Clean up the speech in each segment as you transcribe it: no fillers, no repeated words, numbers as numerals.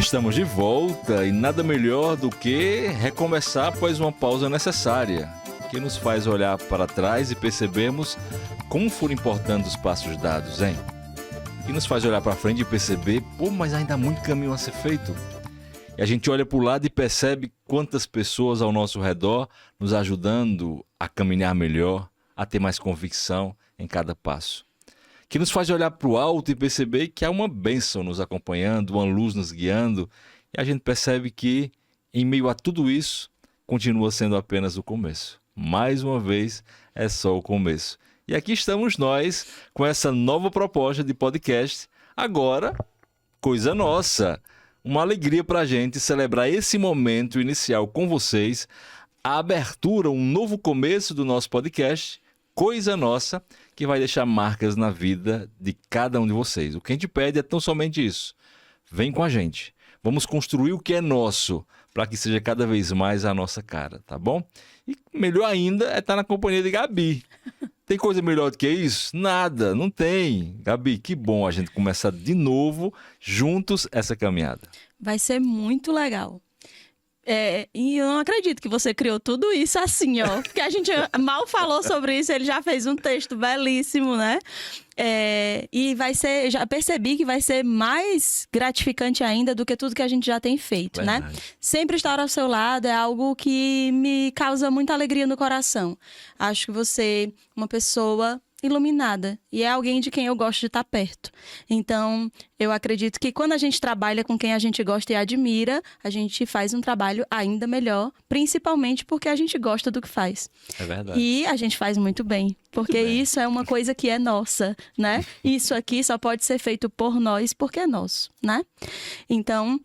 Estamos de volta e nada melhor do que recomeçar após uma pausa necessária, que nos faz olhar para trás e percebermos como foram importantes os passos dados, hein? Que nos faz olhar para frente e perceber, mas ainda há muito caminho a ser feito. E a gente olha para o lado e percebe quantas pessoas ao nosso redor nos ajudando a caminhar melhor, a ter mais convicção em cada passo. Que nos faz olhar para o alto e perceber que há uma bênção nos acompanhando, uma luz nos guiando, e a gente percebe que, em meio a tudo isso, continua sendo apenas o começo. Mais uma vez, é só o começo. E aqui estamos nós, com essa nova proposta de podcast, agora, coisa nossa. Uma alegria para a gente celebrar esse momento inicial com vocês, a abertura, um novo começo do nosso podcast, Coisa Nossa, que vai deixar marcas na vida de cada um de vocês. O que a gente pede é tão somente isso. Vem com a gente. Vamos construir o que é nosso, para que seja cada vez mais a nossa cara, tá bom? E melhor ainda é estar na companhia de Gabi. Tem coisa melhor do que isso? Nada, não tem. Gabi, que bom a gente começar de novo, juntos, essa caminhada. Vai ser muito legal. E eu não acredito que você criou tudo isso assim, ó. Porque a gente mal falou sobre isso, ele já fez um texto belíssimo, né? E vai ser, já percebi que vai ser mais gratificante ainda do que tudo que a gente já tem feito, Verdade. né? Sempre estar ao seu lado é algo que me causa muita alegria no coração. Acho que você é uma pessoa iluminada e é alguém de quem eu gosto de estar perto. Então, eu acredito que quando a gente trabalha com quem a gente gosta e admira, a gente faz um trabalho ainda melhor, principalmente porque a gente gosta do que faz. É verdade. E a gente faz muito bem, porque bem. isso é uma coisa que é nossa, né? Isso aqui só pode ser feito por nós porque é nosso, né? Então,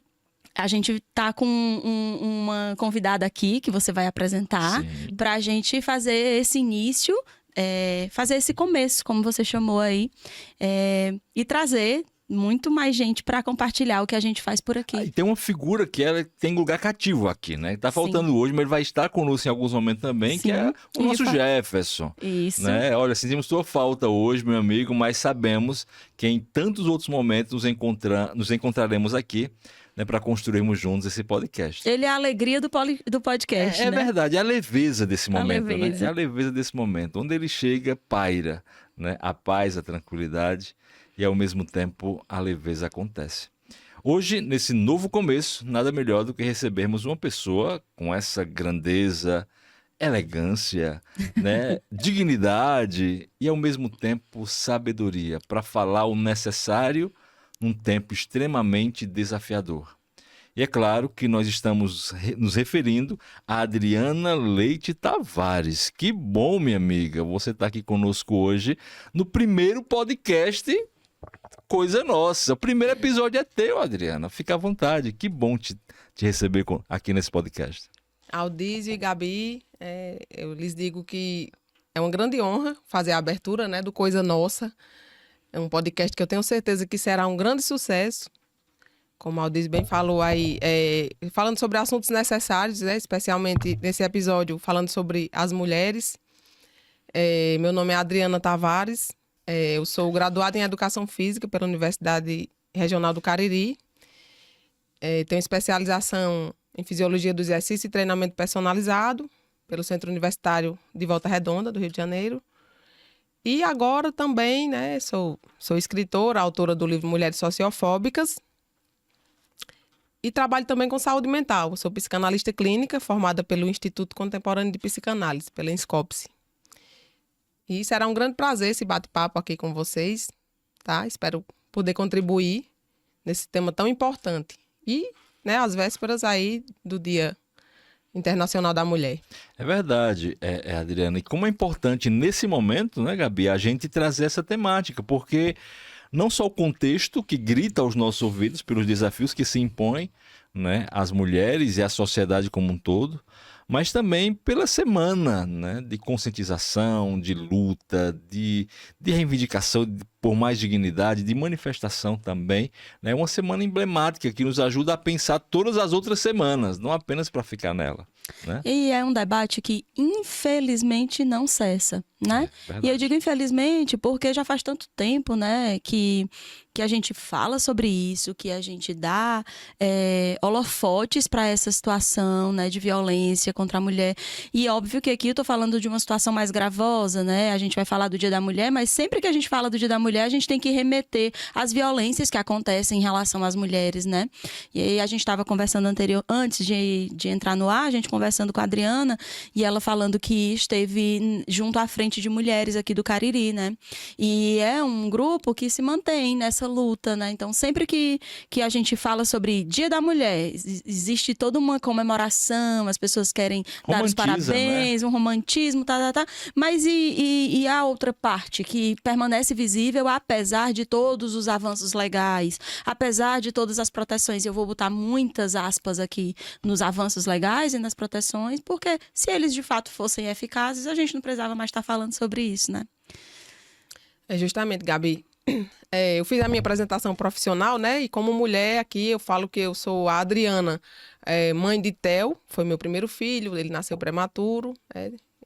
a gente tá com uma convidada aqui que você vai apresentar para a gente fazer esse início, fazer esse começo, como você chamou aí, e trazer muito mais gente para compartilhar o que a gente faz por aqui. E tem uma figura que ela tem lugar cativo aqui, né? Tá faltando hoje, mas ele vai estar conosco em alguns momentos também, Sim. que é o nosso Jefferson. Isso. Né? Olha, sentimos sua falta hoje, meu amigo, mas sabemos que em tantos outros momentos nos encontraremos aqui, né, para construirmos juntos esse podcast. Ele é a alegria do podcast, É né? verdade, é a leveza desse momento, leveza. né? É a leveza desse momento. Onde ele chega, paira, né? A paz, a tranquilidade e, ao mesmo tempo, a leveza acontece. Hoje, nesse novo começo, nada melhor do que recebermos uma pessoa com essa grandeza, elegância, né? Dignidade e, ao mesmo tempo, sabedoria para falar o necessário num tempo extremamente desafiador. E é claro que nós estamos nos referindo a Adriana Leite Tavares. Que bom, minha amiga, você está aqui conosco hoje no primeiro podcast Coisa Nossa. O primeiro episódio é teu, Adriana. Fica à vontade. Que bom te receber aqui nesse podcast. Aldísio e Gabi, eu lhes digo que é uma grande honra fazer a abertura, né, do Coisa Nossa. É um podcast que eu tenho certeza que será um grande sucesso. Como a Aldísio bem falou aí, falando sobre assuntos necessários, né, especialmente nesse episódio, falando sobre as mulheres. Meu nome é Adriana Tavares, eu sou graduada em Educação Física pela Universidade Regional do Cariri. Tenho especialização em Fisiologia do Exercício e Treinamento Personalizado pelo Centro Universitário de Volta Redonda, do Rio de Janeiro. E agora também, né, sou escritora, autora do livro Mulheres Sociofóbicas. E trabalho também com saúde mental. Sou psicanalista clínica, formada pelo Instituto Contemporâneo de Psicanálise, pela INSCOPSE. E será um grande prazer esse bate-papo aqui com vocês, tá? Espero poder contribuir nesse tema tão importante. E, né, às vésperas aí do Dia Internacional da Mulher. É verdade, Adriana. E como é importante nesse momento, né, Gabi, a gente trazer essa temática, porque não só o contexto que grita aos nossos ouvidos pelos desafios que se impõem, né, às mulheres e à sociedade como um todo, mas também pela semana, né, de conscientização, de luta, de reivindicação por mais dignidade, de manifestação também. É uma semana emblemática que nos ajuda a pensar todas as outras semanas, não apenas para ficar nela. Né? E é um debate que, infelizmente, não cessa, né? E eu digo infelizmente porque já faz tanto tempo, né, que a gente fala sobre isso, que a gente dá holofotes para essa situação, né, de violência contra a mulher. E óbvio que aqui eu tô falando de uma situação mais gravosa, né? A gente vai falar do Dia da Mulher, mas sempre que a gente fala do Dia da Mulher, a gente tem que remeter às violências que acontecem em relação às mulheres, né? E aí a gente estava conversando antes de entrar no ar, a gente conversando com a Adriana, e ela falando que esteve junto à frente de mulheres aqui do Cariri, né? E é um grupo que se mantém nessa luta, né? Então, sempre que a gente fala sobre Dia da Mulher, existe toda uma comemoração, as pessoas querem dar os parabéns, né? Um romantismo, Mas e a outra parte que permanece visível apesar de todos os avanços legais, apesar de todas as proteções? Eu vou botar muitas aspas aqui nos avanços legais e nas proteções, porque se eles de fato fossem eficazes, a gente não precisava mais estar falando sobre isso, né? É justamente, Gabi. Eu fiz a minha apresentação profissional, né? E como mulher aqui, eu falo que eu sou a Adriana, mãe de Theo, foi meu primeiro filho, ele nasceu prematuro,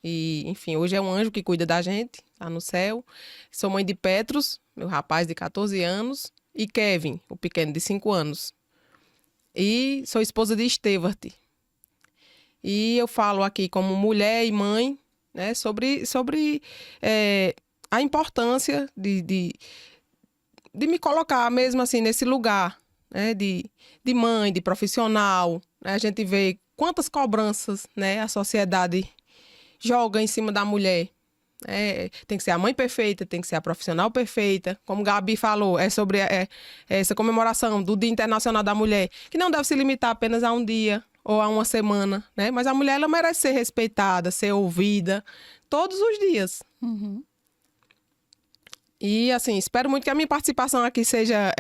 e, enfim, hoje é um anjo que cuida da gente, tá no céu. Sou mãe de Petros, meu rapaz de 14 anos, e Kevin, o pequeno de 5 anos. E sou esposa de Estevart. E eu falo aqui como mulher e mãe, né, sobre a importância de me colocar mesmo assim nesse lugar, né, de mãe, de profissional. Né? A gente vê quantas cobranças, né, a sociedade joga em cima da mulher. Tem que ser a mãe perfeita, tem que ser a profissional perfeita. Como Gabi falou, é sobre essa comemoração do Dia Internacional da Mulher, que não deve se limitar apenas a um dia ou a uma semana, né? Mas a mulher, ela merece ser respeitada, ser ouvida todos os dias. Uhum. E, assim, espero muito que a minha participação aqui seja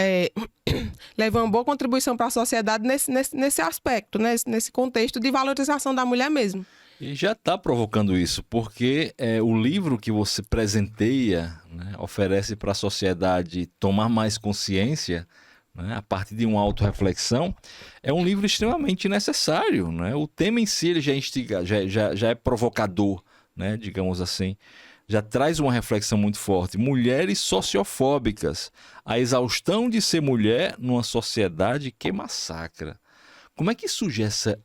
leve uma boa contribuição para a sociedade nesse aspecto, né? Nesse contexto de valorização da mulher mesmo. E já está provocando isso, porque o livro que você presenteia, né, oferece para a sociedade tomar mais consciência, né, a partir de uma autorreflexão, é um livro extremamente necessário. Né? O tema em si ele já é provocador, né, digamos assim. Já traz uma reflexão muito forte. Mulheres sociofóbicas. A exaustão de ser mulher numa sociedade que massacra. Como é que surge essa...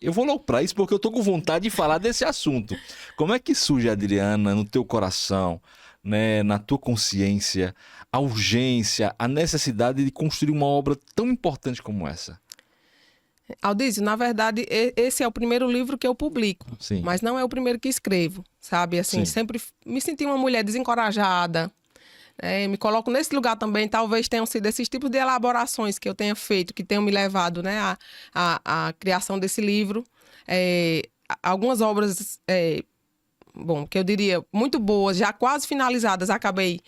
Eu vou logo para isso porque eu estou com vontade de falar desse assunto. Como é que surge, Adriana, no teu coração, né, na tua consciência, a urgência, a necessidade de construir uma obra tão importante como essa? Aldísio, na verdade, esse é o primeiro livro que eu publico. Sim. Mas não é o primeiro que escrevo, sabe? Assim, sempre me senti uma mulher desencorajada. Me coloco nesse lugar também. Talvez tenham sido esses tipos de elaborações que eu tenha feito, que tenham me levado, né, à criação desse livro. Algumas obras, que eu diria muito boas, já quase finalizadas, acabei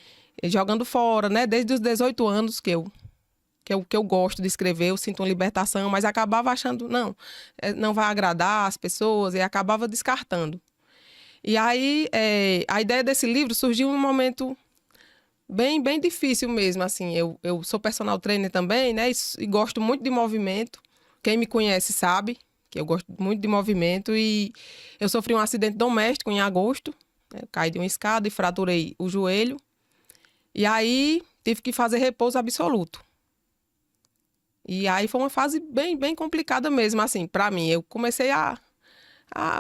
jogando fora, né? Desde os 18 anos que eu gosto de escrever, eu sinto uma libertação, mas acabava achando, não vai agradar as pessoas, e acabava descartando. E aí, a ideia desse livro surgiu em um momento bem, bem difícil mesmo, assim. Eu sou personal trainer também, né, e gosto muito de movimento. Quem me conhece sabe que eu gosto muito de movimento, e eu sofri um acidente doméstico em agosto, né, caí de uma escada e fraturei o joelho, e aí tive que fazer repouso absoluto. E aí foi uma fase bem, bem complicada mesmo, assim, para mim. Eu comecei a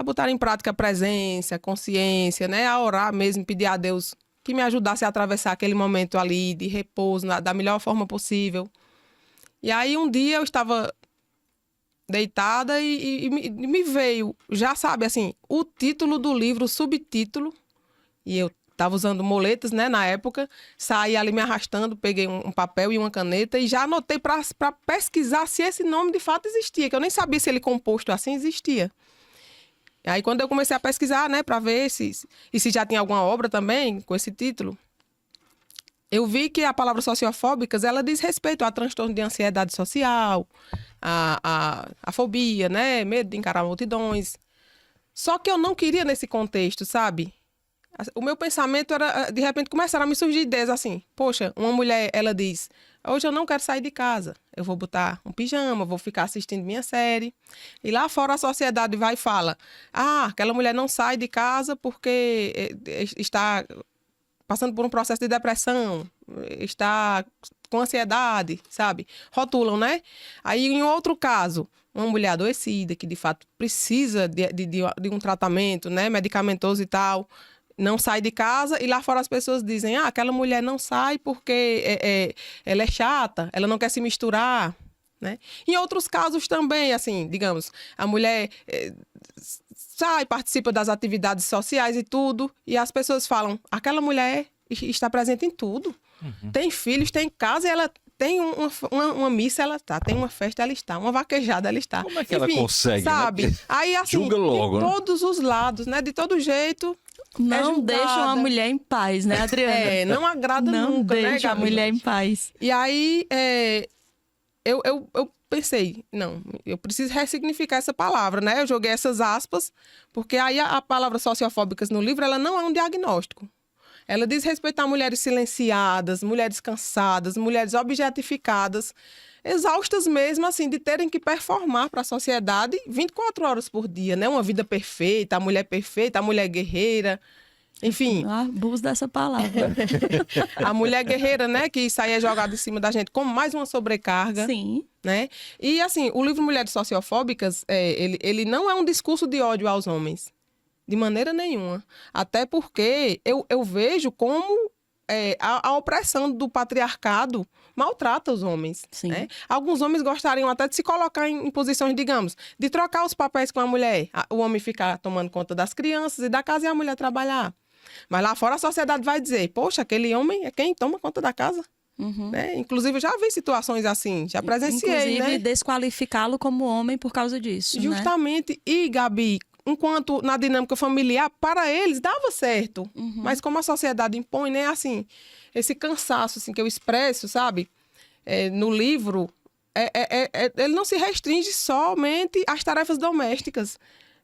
botar em prática a presença, a consciência, né? A orar mesmo, pedir a Deus que me ajudasse a atravessar aquele momento ali de repouso da melhor forma possível. E aí um dia eu estava deitada e me veio, já sabe, assim, o título do livro, o subtítulo, e eu estava usando moletas, né, na época, saí ali me arrastando, peguei um papel e uma caneta e já anotei para pesquisar se esse nome de fato existia, que eu nem sabia se ele composto assim existia. E aí quando eu comecei a pesquisar, né, para ver se já tinha alguma obra também com esse título, eu vi que a palavra sociofóbicas, ela diz respeito a transtorno de ansiedade social, a fobia, né, medo de encarar multidões. Só que eu não queria nesse contexto, sabe? O meu pensamento era, de repente, começaram a me surgir ideias assim. Poxa, uma mulher, ela diz, hoje eu não quero sair de casa. Eu vou botar um pijama, vou ficar assistindo minha série. E lá fora a sociedade vai e fala, aquela mulher não sai de casa porque está passando por um processo de depressão, está com ansiedade, sabe? Rotulam, né? Aí, em outro caso, uma mulher adoecida, que de fato precisa de um tratamento, né, medicamentoso e tal, não sai de casa, e lá fora as pessoas dizem, aquela mulher não sai porque ela é chata, ela não quer se misturar, né? Em outros casos também, assim, digamos, a mulher sai, participa das atividades sociais e tudo, e as pessoas falam, aquela mulher está presente em tudo. Tem filhos, tem casa, e ela tem uma missa, ela está. Tem uma festa, ela está. Uma vaquejada, ela está. Como é que ela consegue, sabe? né? Aí, assim, Julga logo, de né? todos os lados, né? De todo jeito, Não julgada. deixa uma mulher em paz, né, Adriana? Não agrada Não nunca, né, deixa a Gabi? mulher em paz. E aí, eu pensei, não, eu preciso ressignificar essa palavra, né? Eu joguei essas aspas, porque aí a palavra sociofóbicas no livro, ela não é um diagnóstico. Ela diz respeito a mulheres silenciadas, mulheres cansadas, mulheres objetificadas, exaustas mesmo, assim, de terem que performar para a sociedade 24 horas por dia, né? Uma vida perfeita, a mulher guerreira, enfim. Abuso dessa palavra. A mulher guerreira, né? Que isso aí é jogado em cima da gente como mais uma sobrecarga. Sim. Né? E, assim, o livro Mulheres Sociofóbicas, ele não é um discurso de ódio aos homens. De maneira nenhuma. Até porque eu vejo como a opressão do patriarcado maltrata os homens. Sim. Né? Alguns homens gostariam até de se colocar em posições, digamos, de trocar os papéis com a mulher. O homem ficar tomando conta das crianças e da casa e a mulher trabalhar. Mas lá fora a sociedade vai dizer, poxa, aquele homem é quem toma conta da casa. Né? Inclusive, eu já vi situações assim, já presenciei, Inclusive, né? desqualificá-lo como homem por causa disso, né? Justamente. E, Gabi, enquanto na dinâmica familiar, para eles dava certo. Mas como a sociedade impõe, né? Assim, esse cansaço assim, que eu expresso, sabe? No livro, ele não se restringe somente às tarefas domésticas.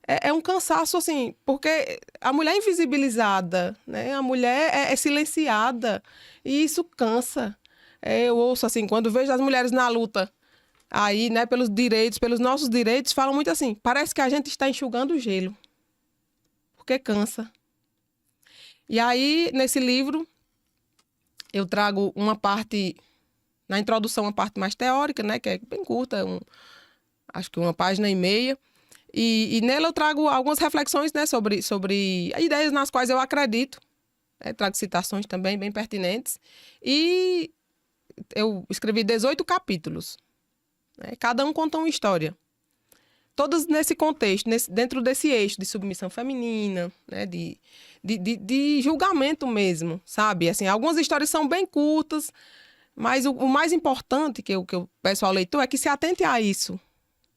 É um cansaço, assim, porque a mulher é invisibilizada, né? A mulher é silenciada e isso cansa. Eu ouço, assim, quando vejo as mulheres na luta aí, né, pelos direitos, pelos nossos direitos, falam muito assim, parece que a gente está enxugando o gelo, porque cansa. E aí, nesse livro, eu trago uma parte, na introdução, uma parte mais teórica, né, que é bem curta, acho que 1,5 páginas. E nela eu trago algumas reflexões, né, sobre ideias nas quais eu acredito. Trago citações também bem pertinentes. E eu escrevi 18 capítulos. Cada um conta uma história. Todas nesse contexto, dentro desse eixo de submissão feminina, né, de julgamento mesmo, sabe? Assim, algumas histórias são bem curtas, mas o mais importante que eu peço ao leitor é que se atente a isso.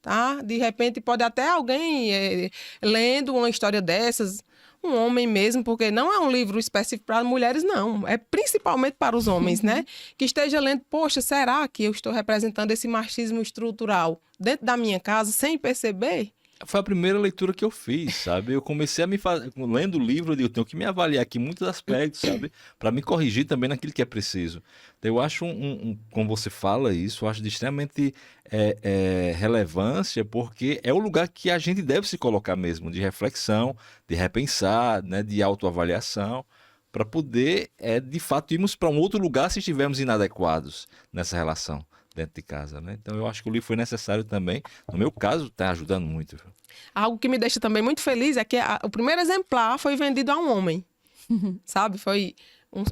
Tá? De repente pode até alguém lendo uma história dessas, um homem mesmo, porque não é um livro específico para mulheres, não. É principalmente para os homens, né? Que esteja lendo, poxa, será que eu estou representando esse machismo estrutural dentro da minha casa sem perceber? Foi a primeira leitura que eu fiz, sabe? Eu comecei a me fazer, lendo o livro, eu tenho que me avaliar aqui em muitos aspectos, sabe? Para me corrigir também naquilo que é preciso. Então, eu acho, como você fala isso, eu acho de extremamente relevância, porque é o lugar que a gente deve se colocar mesmo, de reflexão, de repensar, né? De autoavaliação, para poder, de fato, irmos para um outro lugar se estivermos inadequados nessa relação dentro de casa, né? Então eu acho que o livro foi necessário também. No meu caso, está ajudando muito. Algo que me deixa também muito feliz é que o primeiro exemplar foi vendido a um homem, sabe? Foi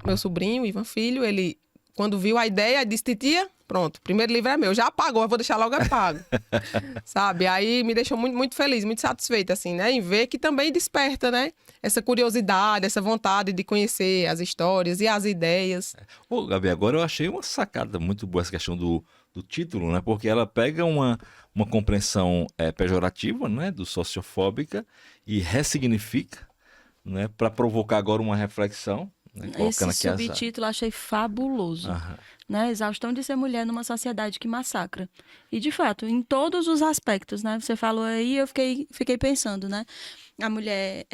meu sobrinho, Ivan Filho, ele, quando viu a ideia, disse, titia, pronto, o primeiro livro é meu, já pagou, eu vou deixar logo pago, sabe? Aí me deixou muito, muito feliz, muito satisfeita, assim, né? Em ver que também desperta, né? Essa curiosidade, essa vontade de conhecer as histórias e as ideias. Ô, Gabi, agora eu achei uma sacada muito boa essa questão do título, né? Porque ela pega uma compreensão pejorativa, né? Do sociofóbica e ressignifica, né? Para provocar agora uma reflexão. Né? Esse subtítulo eu achei fabuloso. Né? Exaustão de ser mulher numa sociedade que massacra. E, de fato, em todos os aspectos, né? Você falou aí, eu fiquei pensando, né? A mulher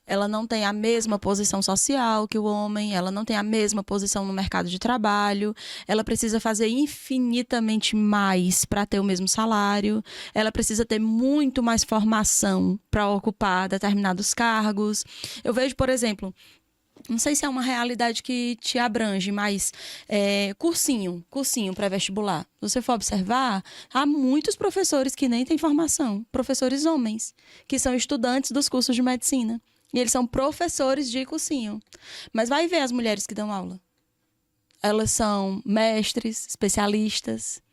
ela não tem a mesma posição social que o homem, ela não tem a mesma posição no mercado de trabalho, ela precisa fazer infinitamente mais para ter o mesmo salário, ela precisa ter muito mais formação para ocupar determinados cargos. Eu vejo, por exemplo, não sei se é uma realidade que te abrange, mas cursinho pré-vestibular. Se você for observar, há muitos professores que nem têm formação, professores homens, que são estudantes dos cursos de medicina. E eles são professores de cursinho. Mas vai ver as mulheres que dão aula. Elas são mestres, especialistas.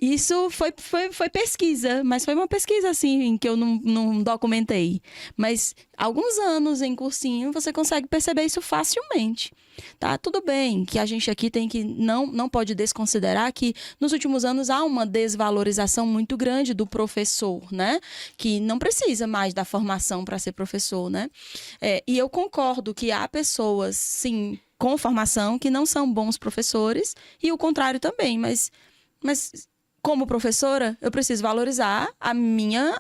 Isso foi pesquisa, mas foi uma pesquisa assim, em que eu não documentei. Mas alguns anos em cursinho, você consegue perceber isso facilmente. Tá? Tudo bem que a gente aqui tem que não pode desconsiderar que nos últimos anos há uma desvalorização muito grande do professor, né? Que não precisa mais da formação para ser professor, né? E eu concordo que há pessoas, sim, com formação que não são bons professores e o contrário também, mas como professora, eu preciso valorizar a minha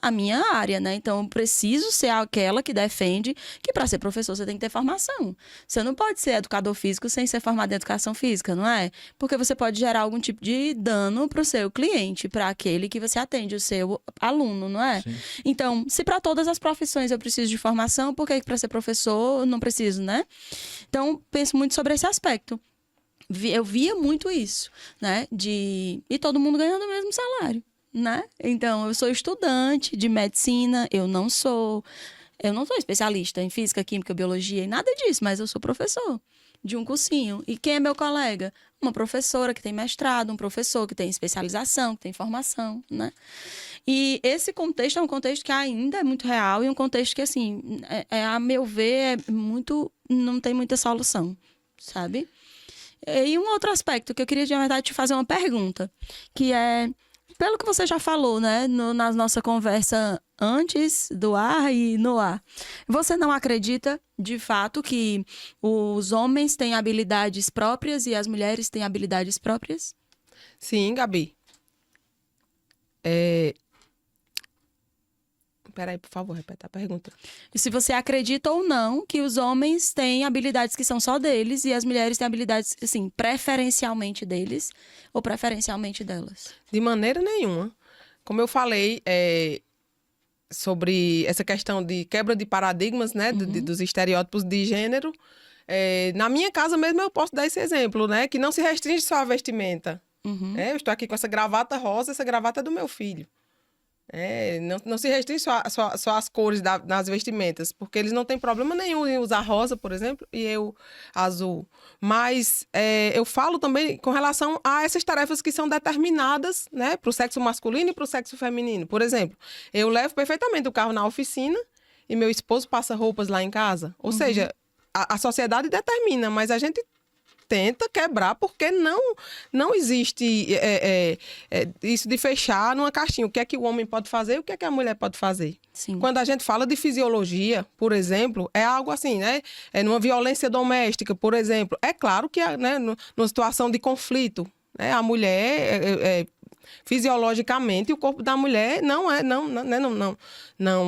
área, né? Então, eu preciso ser aquela que defende que para ser professor você tem que ter formação. Você não pode ser educador físico sem ser formado em educação física, não é? Porque você pode gerar algum tipo de dano para o seu cliente, para aquele que você atende, o seu aluno, não é? Sim. Então, se para todas as profissões eu preciso de formação, por que para ser professor eu não preciso, né? Então, penso muito sobre esse aspecto. Eu via muito isso, né? E todo mundo ganhando o mesmo salário, né? Então, eu sou estudante de medicina, eu não sou especialista em física, química, biologia e nada disso, mas eu sou professor de um cursinho. E quem é meu colega? Uma professora que tem mestrado, um professor que tem especialização, que tem formação, né? E esse contexto é um contexto que ainda é muito real e um contexto que, assim, a meu ver, não tem muita solução, sabe? E um outro aspecto que eu queria, de verdade, te fazer uma pergunta, que é, pelo que você já falou, né, na nossa conversa antes do ar e no ar, você não acredita, de fato, que os homens têm habilidades próprias e as mulheres têm habilidades próprias? Sim, Gabi. Peraí, por favor, repete a pergunta. E se você acredita ou não que os homens têm habilidades que são só deles e as mulheres têm habilidades, assim, preferencialmente deles ou preferencialmente delas? De maneira nenhuma. Como eu falei, sobre essa questão de quebra de paradigmas, né, dos estereótipos de gênero, na minha casa mesmo eu posso dar esse exemplo, né, que não se restringe só à vestimenta. Eu estou aqui com essa gravata rosa, essa gravata é do meu filho. Não se restringe só às cores nas vestimentas, porque eles não têm problema nenhum em usar rosa, por exemplo, e eu azul. Mas eu falo também com relação a essas tarefas que são determinadas, né, para o sexo masculino e para o sexo feminino. Por exemplo, eu levo perfeitamente o carro na oficina e meu esposo passa roupas lá em casa. Ou seja, a sociedade determina, mas a gente tenta quebrar, porque não existe isso de fechar numa caixinha. O que é que o homem pode fazer e o que é que a mulher pode fazer. Sim. Quando a gente fala de fisiologia, por exemplo, é algo assim, né? Numa violência doméstica, por exemplo. É claro que, né, numa situação de conflito, né, a mulher... fisiologicamente, o corpo da mulher não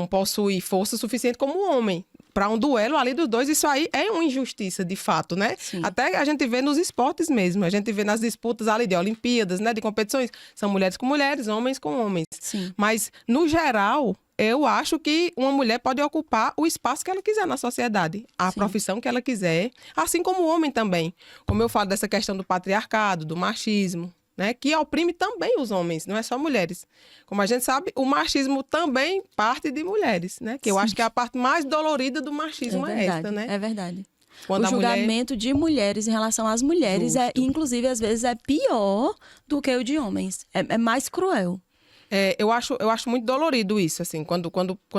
possui força suficiente como o homem. Para um duelo ali dos dois, isso aí é uma injustiça, de fato, né? Sim. Até a gente vê nos esportes mesmo, a gente vê nas disputas ali de Olimpíadas, né, de competições, são mulheres com mulheres, homens com homens. Sim. Mas, no geral, eu acho que uma mulher pode ocupar o espaço que ela quiser na sociedade, a Sim. profissão que ela quiser, assim como o homem também. Como eu falo dessa questão do patriarcado, do machismo, né, que oprime também os homens, não é só mulheres. Como a gente sabe, o machismo também parte de mulheres, né? Que eu acho que é a parte mais dolorida do machismo é esta, né? É verdade. Quando o a mulher... julgamento de mulheres em relação às mulheres, Justo. inclusive, às vezes, é pior do que o de homens. É mais cruel. Eu acho muito dolorido isso, assim, quando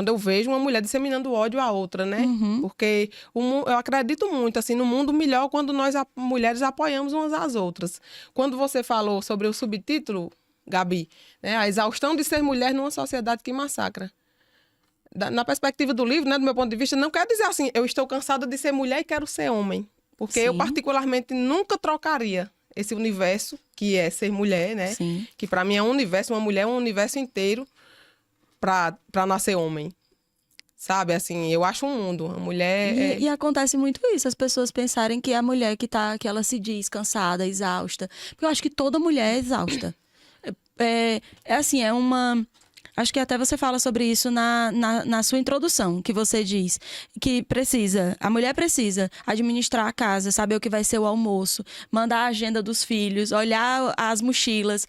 eu vejo uma mulher disseminando ódio à outra, né? Porque eu acredito muito, assim, no mundo melhor quando nós, mulheres, apoiamos umas às outras. Quando você falou sobre o subtítulo, Gabi, né, a exaustão de ser mulher numa sociedade que massacra. Na perspectiva do livro, né, do meu ponto de vista, não quer dizer assim, eu estou cansada de ser mulher e quero ser homem. Porque eu, Sim. particularmente, nunca trocaria esse universo que é ser mulher, né? Sim. Que para mim é um universo, uma mulher é um universo inteiro para nascer homem. Sabe, assim, eu acho um mundo. A mulher... E acontece muito isso, as pessoas pensarem que é a mulher que ela se diz cansada, exausta. Porque eu acho que toda mulher é exausta. Assim, é uma... Acho que até você fala sobre isso na sua introdução, que você diz que a mulher precisa administrar a casa, saber o que vai ser o almoço, mandar a agenda dos filhos, olhar as mochilas.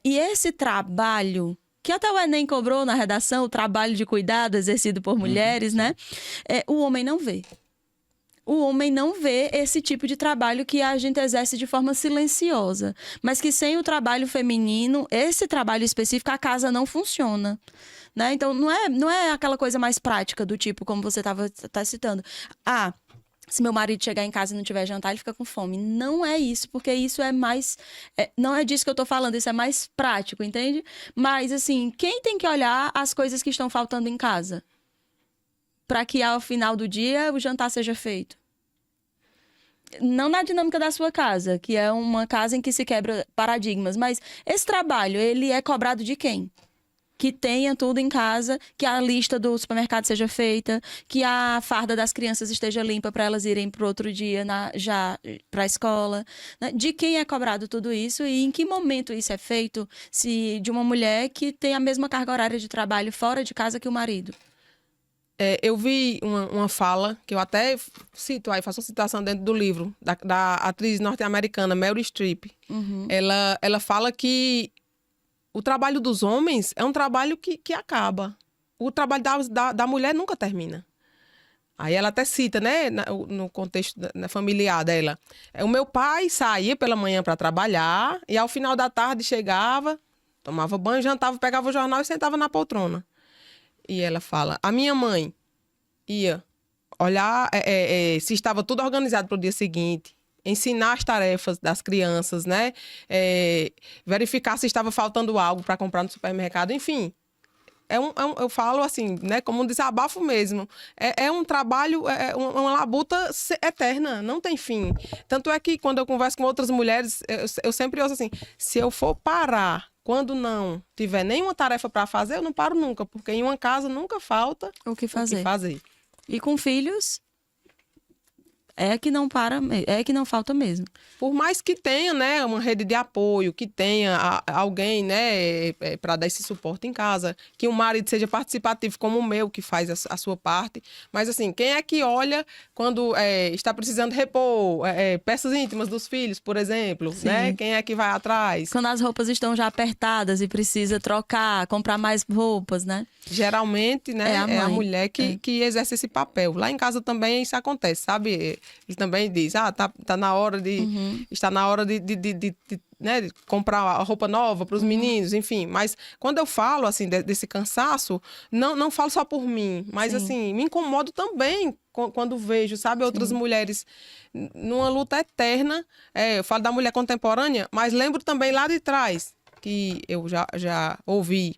E esse trabalho, que até o Enem cobrou na redação, o trabalho de cuidado exercido por mulheres, né? O homem não vê. O homem não vê esse tipo de trabalho que a gente exerce de forma silenciosa. Mas que sem o trabalho feminino, esse trabalho específico, a casa não funciona. Né? Então, não é aquela coisa mais prática do tipo, como você tá citando. Se meu marido chegar em casa e não tiver jantar, ele fica com fome. Não é isso, porque isso é mais... não é disso que eu tô falando, isso é mais prático, entende? Mas, assim, quem tem que olhar as coisas que estão faltando em casa? Para que ao final do dia o jantar seja feito. Não na dinâmica da sua casa, que é uma casa em que se quebra paradigmas, mas esse trabalho, ele é cobrado de quem? Que tenha tudo em casa, que a lista do supermercado seja feita, que a farda das crianças esteja limpa para elas irem para o outro dia já para a escola. Né? De quem é cobrado tudo isso e em que momento isso é feito se de uma mulher que tem a mesma carga horária de trabalho fora de casa que o marido? Eu vi uma fala, que eu até cito aí, faço uma citação dentro do livro, da atriz norte-americana Meryl Streep. Uhum. Ela fala que o trabalho dos homens é um trabalho que acaba. O trabalho da mulher nunca termina. Aí ela até cita, né, no contexto familiar dela. O meu pai saía pela manhã para trabalhar e ao final da tarde chegava, tomava banho, jantava, pegava o jornal e sentava na poltrona. E ela fala, a minha mãe ia olhar se estava tudo organizado para o dia seguinte, ensinar as tarefas das crianças, né? Verificar se estava faltando algo para comprar no supermercado, enfim. Eu falo assim, né, como um desabafo mesmo. É um trabalho, uma labuta eterna, não tem fim. Tanto é que quando eu converso com outras mulheres, eu sempre ouço assim, se eu for parar quando não tiver nenhuma tarefa para fazer, eu não paro nunca, porque em uma casa nunca falta O que fazer. E com filhos, é que não falta mesmo. Por mais que tenha, né, uma rede de apoio, que tenha alguém, né, para dar esse suporte em casa, que o marido seja participativo como o meu, que faz a sua parte. Mas, assim, quem é que olha quando está precisando repor peças íntimas dos filhos, por exemplo, né? Quem é que vai atrás? Quando as roupas estão já apertadas e precisa trocar, comprar mais roupas, né? Geralmente, né, é a mulher que exerce esse papel. Lá em casa também isso acontece, sabe? Ele também diz, tá na hora de... Está na hora de né, de comprar a roupa nova para os meninos, enfim. Mas quando eu falo, assim, desse cansaço, não falo só por mim, mas, assim, me incomodo também quando vejo, sabe, outras mulheres numa luta eterna. Eu falo da mulher contemporânea, mas lembro também lá de trás, que eu já ouvi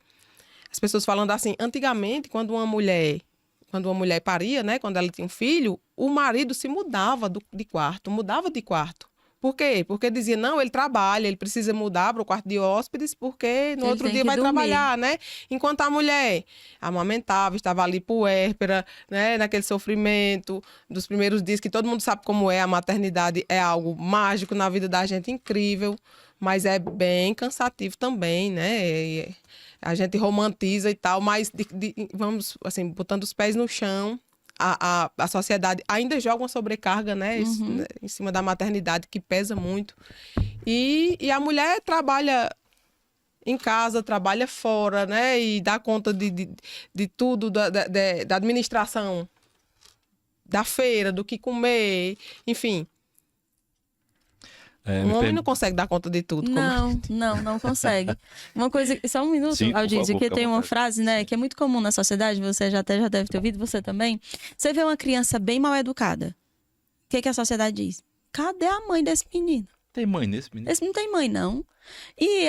as pessoas falando assim, antigamente, quando uma mulher paria, né, quando ela tinha um filho, o marido se mudava de quarto. Por quê? Porque dizia, não, ele trabalha, ele precisa mudar para o quarto de hóspedes, porque no outro dia vai trabalhar, né? Enquanto a mulher amamentava, estava ali puérpera, né, naquele sofrimento dos primeiros dias, que todo mundo sabe como é, a maternidade é algo mágico na vida da gente, incrível, mas é bem cansativo também, né? A gente romantiza e tal, mas vamos, assim, botando os pés no chão, a sociedade ainda joga uma sobrecarga, né, em cima da maternidade, que pesa muito. E a mulher trabalha em casa, trabalha fora, né, e dá conta de tudo, da administração da feira, do que comer, enfim. Um homem não consegue dar conta de tudo. Não consegue. Uma coisa, só um minuto, Aldísio, que tem uma frase, né, que é muito comum na sociedade, você já deve ter ouvido, você também. Você vê uma criança bem mal educada. O que a sociedade diz? Cadê a mãe desse menino? Tem mãe nesse menino? Esse não tem mãe, não. E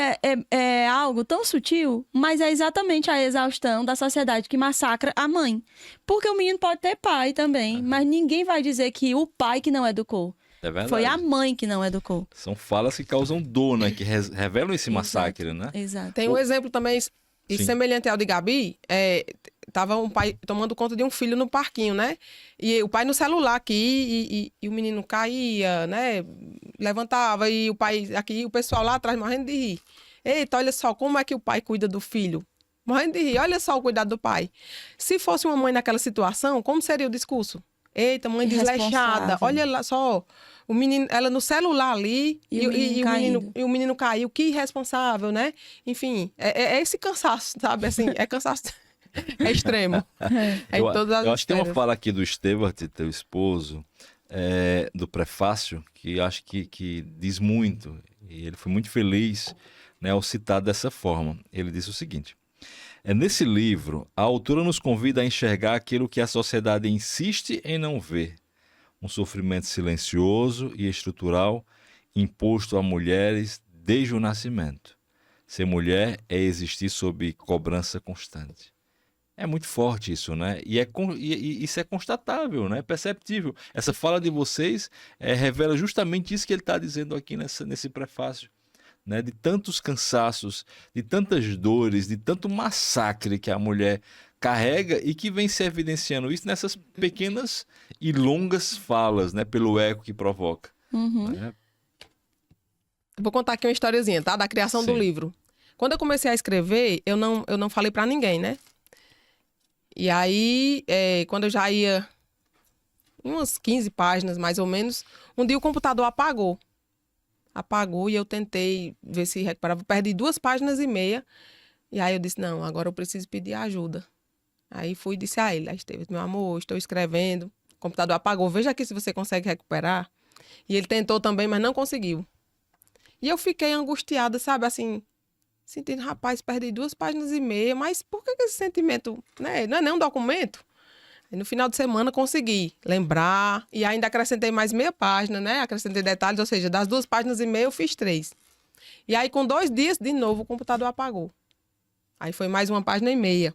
é algo tão sutil, mas é exatamente a exaustão da sociedade que massacra a mãe. Porque o menino pode ter pai também, mas ninguém vai dizer que o pai que não educou. É verdade. Foi a mãe que não educou. São falas que causam dor, né? Que revelam esse massacre, né? Exato. Tem um exemplo também semelhante ao de Gabi. tava um pai tomando conta de um filho no parquinho, né? E o pai no celular aqui, e o menino caía, né? Levantava, e o pai aqui, o pessoal lá atrás morrendo de rir. Eita, olha só como é que o pai cuida do filho. Morrendo de rir, olha só o cuidado do pai. Se fosse uma mãe naquela situação, como seria o discurso? Eita, mãe desleixada, olha lá só, o menino, ela no celular ali E o menino caiu, que irresponsável, né? Enfim, é esse cansaço, sabe? Assim, é cansaço, é extremo. É em todas as eu acho que tem uma esferas. fala aqui do Estevart, teu esposo, do prefácio, que acho que diz muito, e ele foi muito feliz, né, ao citar dessa forma. Ele disse o seguinte: nesse livro, a autora nos convida a enxergar aquilo que a sociedade insiste em não ver, um sofrimento silencioso e estrutural imposto a mulheres desde o nascimento. Ser mulher é existir sob cobrança constante. É muito forte isso, né? E isso é constatável, né? É perceptível. Essa fala de vocês revela justamente isso que ele está dizendo aqui nesse prefácio. Né, de tantos cansaços, de tantas dores, de tanto massacre que a mulher carrega e que vem se evidenciando isso nessas pequenas e longas falas, né, pelo eco que provoca. Né? Vou contar aqui uma historiazinha, tá? Da criação do Sim. livro. Quando eu comecei a escrever, eu não falei pra ninguém, né? E aí, quando eu já ia umas 15 páginas, mais ou menos, um dia o computador apagou. Apagou e eu tentei ver se recuperava. Perdi 2 páginas e meia. E aí eu disse, não, agora eu preciso pedir ajuda. Aí fui e disse a ele, Esteves, meu amor, estou escrevendo, o computador apagou, veja aqui se você consegue recuperar. E ele tentou também, mas não conseguiu. E eu fiquei angustiada, sabe, assim, sentindo, rapaz, perdi 2 páginas e meia, mas por que esse sentimento, né? Não é nem um documento? E no final de semana consegui lembrar e ainda acrescentei mais meia página, né? Acrescentei detalhes, ou seja, das 2 páginas e meia eu fiz 3. E aí com 2 dias, de novo, o computador apagou. Aí foi mais 1 página e meia.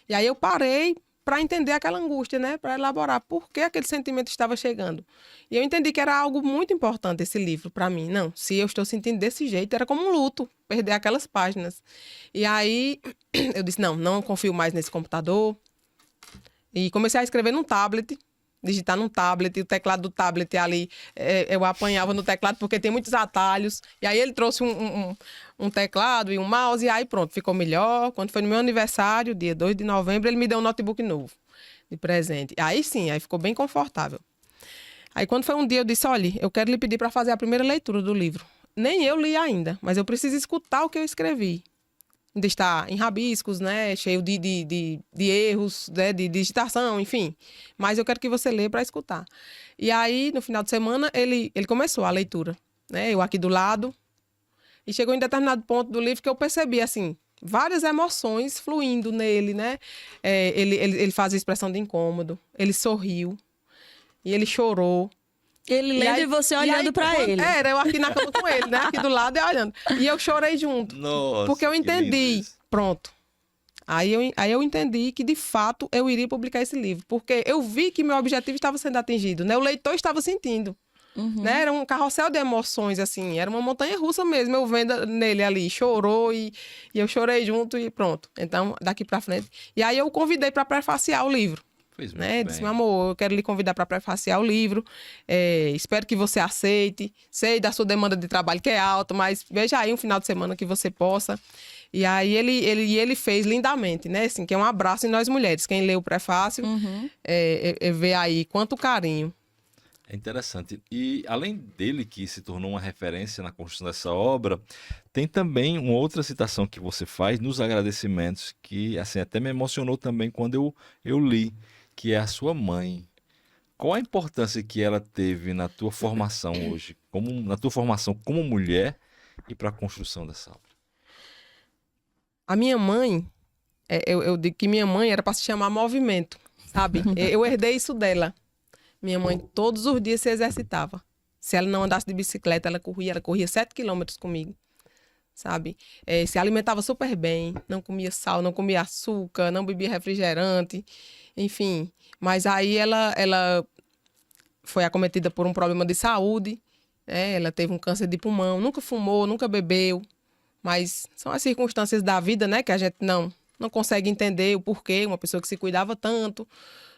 E aí eu parei para entender aquela angústia, né? Para elaborar por que aquele sentimento estava chegando. E eu entendi que era algo muito importante esse livro para mim. Não, se eu estou sentindo desse jeito, era como um luto, perder aquelas páginas. E aí eu disse, não confio mais nesse computador. E comecei a escrever num tablet, digitar num tablet, e o teclado do tablet ali, eu apanhava no teclado porque tem muitos atalhos. E aí ele trouxe um teclado e um mouse, e aí pronto, ficou melhor. Quando foi no meu aniversário, dia 2 de novembro, ele me deu um notebook novo de presente. Aí sim, aí ficou bem confortável. Aí quando foi um dia, eu disse, olha, eu quero lhe pedir para fazer a primeira leitura do livro. Nem eu li ainda, mas eu preciso escutar o que eu escrevi. Ainda está em rabiscos, né? Cheio de erros, né? De digitação, enfim. Mas eu quero que você lê para escutar. E aí, no final de semana, ele começou a leitura, né? Eu aqui do lado. E chegou em determinado ponto do livro que eu percebi, assim, várias emoções fluindo nele, né? Ele faz a expressão de incômodo, ele sorriu e ele chorou. Ele lendo e você olhando para ele. Era eu aqui na cama com ele, né? Aqui do lado e olhando. E eu chorei junto. Nossa, porque eu que lindo entendi. isso. Pronto. Aí eu entendi que, de fato, eu iria publicar esse livro. Porque eu vi que meu objetivo estava sendo atingido, né? O leitor estava sentindo. Né? Era um carrossel de emoções, assim. Era uma montanha-russa mesmo. Eu vendo nele ali. Chorou e eu chorei junto e pronto. Então, daqui para frente. E aí eu o convidei para prefaciar o livro. Fez muito Né? bem. Disse, meu amor, eu quero lhe convidar para prefaciar o livro. Espero que você aceite. Sei da sua demanda de trabalho que é alta, mas veja aí um final de semana que você possa. E aí ele fez lindamente, né? Assim, que é um abraço em nós mulheres. Quem lê o prefácio vê aí quanto carinho. É interessante. E além dele, que se tornou uma referência na construção dessa obra, tem também uma outra citação que você faz nos agradecimentos, que assim até me emocionou também quando eu li, que é a sua mãe. Qual a importância que ela teve na tua formação hoje, na tua formação como mulher e para a construção dessa obra? A minha mãe, eu digo que minha mãe era para se chamar Movimento, sabe? Eu herdei isso dela. Minha mãe todos os dias se exercitava. Se ela não andasse de bicicleta, ela corria 7 quilômetros comigo, sabe? Se alimentava super bem, não comia sal, não comia açúcar, não bebia refrigerante, enfim. Mas aí ela foi acometida por um problema de saúde, né? Ela teve um câncer de pulmão, nunca fumou, nunca bebeu, mas são as circunstâncias da vida, né? Que a gente não não consegue entender o porquê, uma pessoa que se cuidava tanto.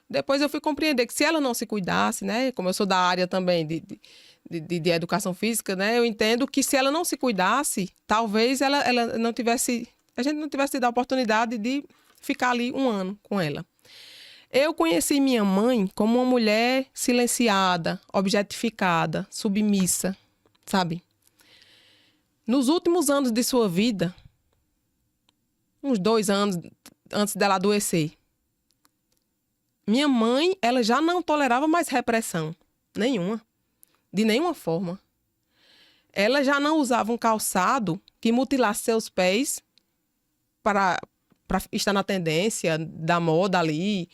Depois eu fui compreender que se ela não se cuidasse, né, como eu sou da área também de educação física, né, eu entendo que se ela não se cuidasse, talvez ela não tivesse, a gente não tivesse tido a oportunidade de ficar ali 1 ano com ela. Eu conheci minha mãe como uma mulher silenciada, objetificada, submissa, sabe? Nos últimos anos de sua vida, uns 2 anos antes dela adoecer, minha mãe, ela já não tolerava mais repressão nenhuma, de nenhuma forma. Ela já não usava um calçado que mutilasse seus pés para estar na tendência da moda ali,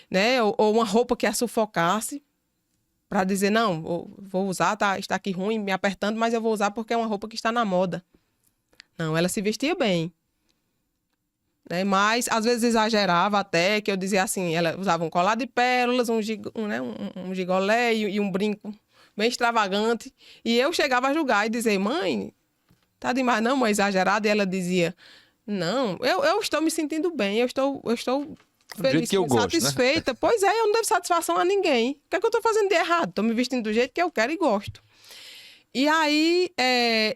né? Ou uma roupa que a sufocasse para dizer, não, vou usar, está aqui ruim, me apertando, mas eu vou usar porque é uma roupa que está na moda. Não, ela se vestia bem. Né? Mas, às vezes, exagerava até, que eu dizia assim, ela usava um colar de pérolas, um gigolé e um brinco bem extravagante. E eu chegava a julgar e dizer, mãe, tá demais não, mãe, exagerado. E ela dizia, não, eu estou me sentindo bem, eu estou feliz, que eu gosto, satisfeita. Né? Pois é, eu não devo satisfação a ninguém. O que é que eu estou fazendo de errado? Estou me vestindo do jeito que eu quero e gosto. E aí,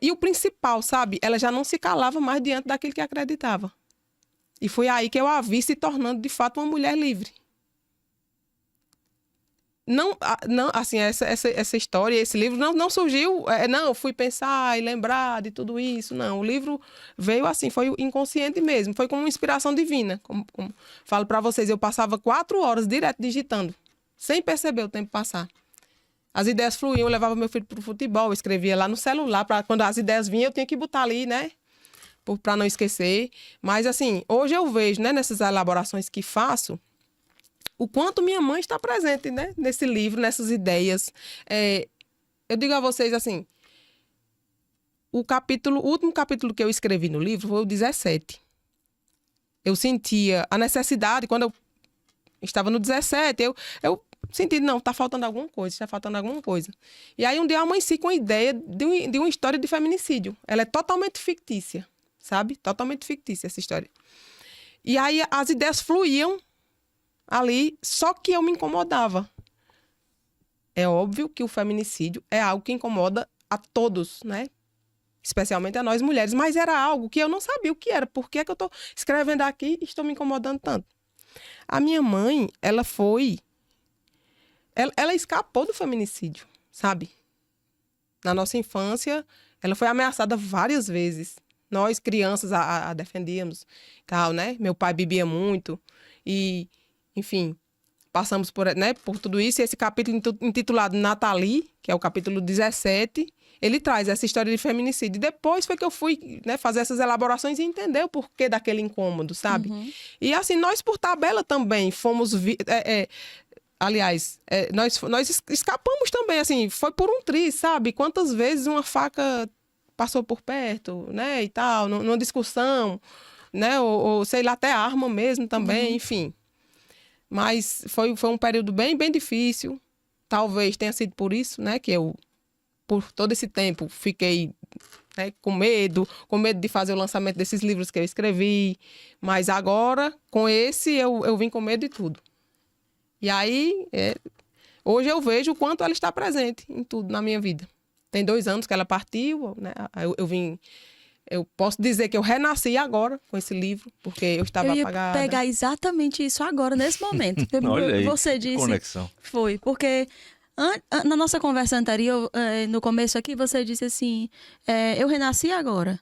e o principal, sabe? Ela já não se calava mais diante daquilo que acreditava. E foi aí que eu a vi se tornando, de fato, uma mulher livre. Não, assim, essa história, esse livro não surgiu... não, eu fui pensar e lembrar de tudo isso. Não, o livro veio assim, foi inconsciente mesmo. Foi como uma inspiração divina. Como falo para vocês, eu passava 4 horas direto digitando, sem perceber o tempo passar. As ideias fluíam, eu levava meu filho para o futebol, eu escrevia lá no celular, para quando as ideias vinham, eu tinha que botar ali, né? Para não esquecer. Mas, assim, hoje eu vejo, né, nessas elaborações que faço, o quanto minha mãe está presente, né, nesse livro, nessas ideias. Eu digo a vocês, assim, o último capítulo que eu escrevi no livro foi o 17. Eu sentia a necessidade, quando eu estava no 17, eu senti, não, está faltando alguma coisa. E aí, um dia eu amanheci com a ideia de uma história de feminicídio. Ela é totalmente fictícia. Sabe? Totalmente fictícia essa história. E aí as ideias fluíam ali, só que eu me incomodava. É óbvio que o feminicídio é algo que incomoda a todos, né? Especialmente a nós mulheres, mas era algo que eu não sabia o que era. Por que é que eu estou escrevendo aqui e estou me incomodando tanto? A minha mãe, ela escapou do feminicídio, sabe? Na nossa infância, ela foi ameaçada várias vezes. Nós, crianças, a defendíamos, tal, né? Meu pai bebia muito e, enfim, passamos por tudo isso. E esse capítulo intitulado Nathalie, que é o capítulo 17, ele traz essa história de feminicídio. Depois foi que eu fui, né, fazer essas elaborações e entender o porquê daquele incômodo, sabe? Uhum. E, assim, nós, por tabela também, fomos... Aliás, nós escapamos também, assim, foi por um triz, sabe? Quantas vezes uma faca... passou por perto, né, e tal, numa discussão, né, ou sei lá, até arma mesmo também, enfim. Mas foi um período bem, bem difícil. Talvez tenha sido por isso, né, que eu, por todo esse tempo, fiquei, né, com medo de fazer o lançamento desses livros que eu escrevi. Mas agora, com esse, eu vim com medo de tudo. E aí, hoje eu vejo o quanto ela está presente em tudo na minha vida. Tem 2 anos que ela partiu, né? Eu posso dizer que eu renasci agora com esse livro, porque eu estava apagada. Eu ia pegar exatamente isso agora, nesse momento. Olha aí, você disse... conexão. Foi, porque na nossa conversa anterior, no começo aqui, você disse assim, eu renasci agora.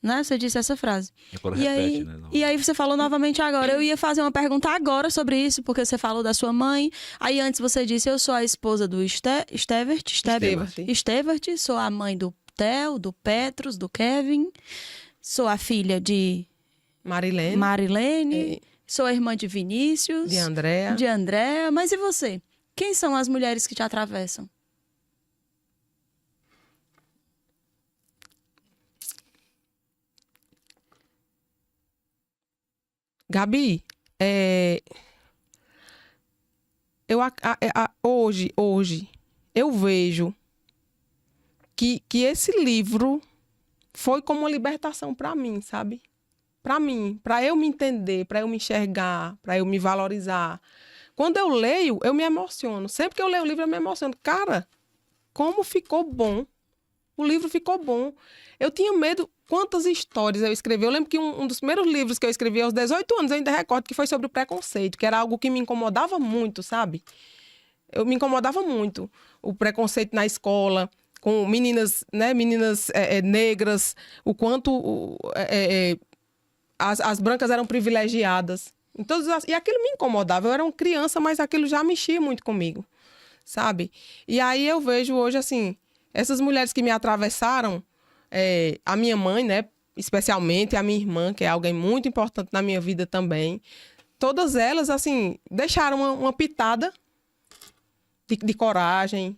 Né? Você disse essa frase. Agora repete, né? E aí você falou novamente agora. Eu ia fazer uma pergunta agora sobre isso, porque você falou da sua mãe. Aí antes você disse, eu sou a esposa do Estevert, sou a mãe do Theo, do Petros, do Kevin. Sou a filha de Marilene. Sou a irmã de Vinícius. De Andréa. Mas e você? Quem são as mulheres que te atravessam? Gabi, hoje eu vejo que esse livro foi como uma libertação para mim, sabe? para mim, para eu me entender, para eu me enxergar, para eu me valorizar. Quando eu leio, eu me emociono. Sempre que eu leio o livro, eu me emociono. Cara, como ficou bom. O livro ficou bom. Eu tinha medo. Quantas histórias eu escrevi. Eu lembro que um dos primeiros livros que eu escrevi aos 18 anos, eu ainda recordo que foi sobre o preconceito, que era algo que me incomodava muito, sabe? Me incomodava muito. O preconceito na escola, com meninas, né, meninas negras, o quanto as brancas eram privilegiadas. E aquilo me incomodava. Eu era uma criança, mas aquilo já mexia muito comigo, sabe? E aí eu vejo hoje, assim, essas mulheres que me atravessaram, a minha mãe, né, especialmente, a minha irmã, que é alguém muito importante na minha vida também, todas elas, assim, deixaram uma pitada de coragem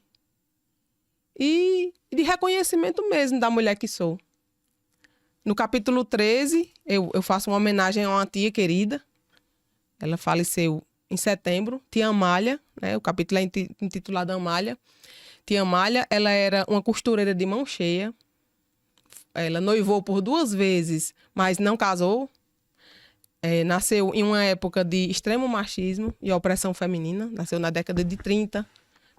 e de reconhecimento mesmo da mulher que sou. No capítulo 13, eu faço uma homenagem a uma tia querida. Ela faleceu em setembro, tia Amália, né? O capítulo é intitulado Amália. Tia Amália, ela era uma costureira de mão cheia. Ela noivou por 2 vezes, mas não casou. Nasceu em uma época de extremo machismo e opressão feminina. Nasceu na década de 30,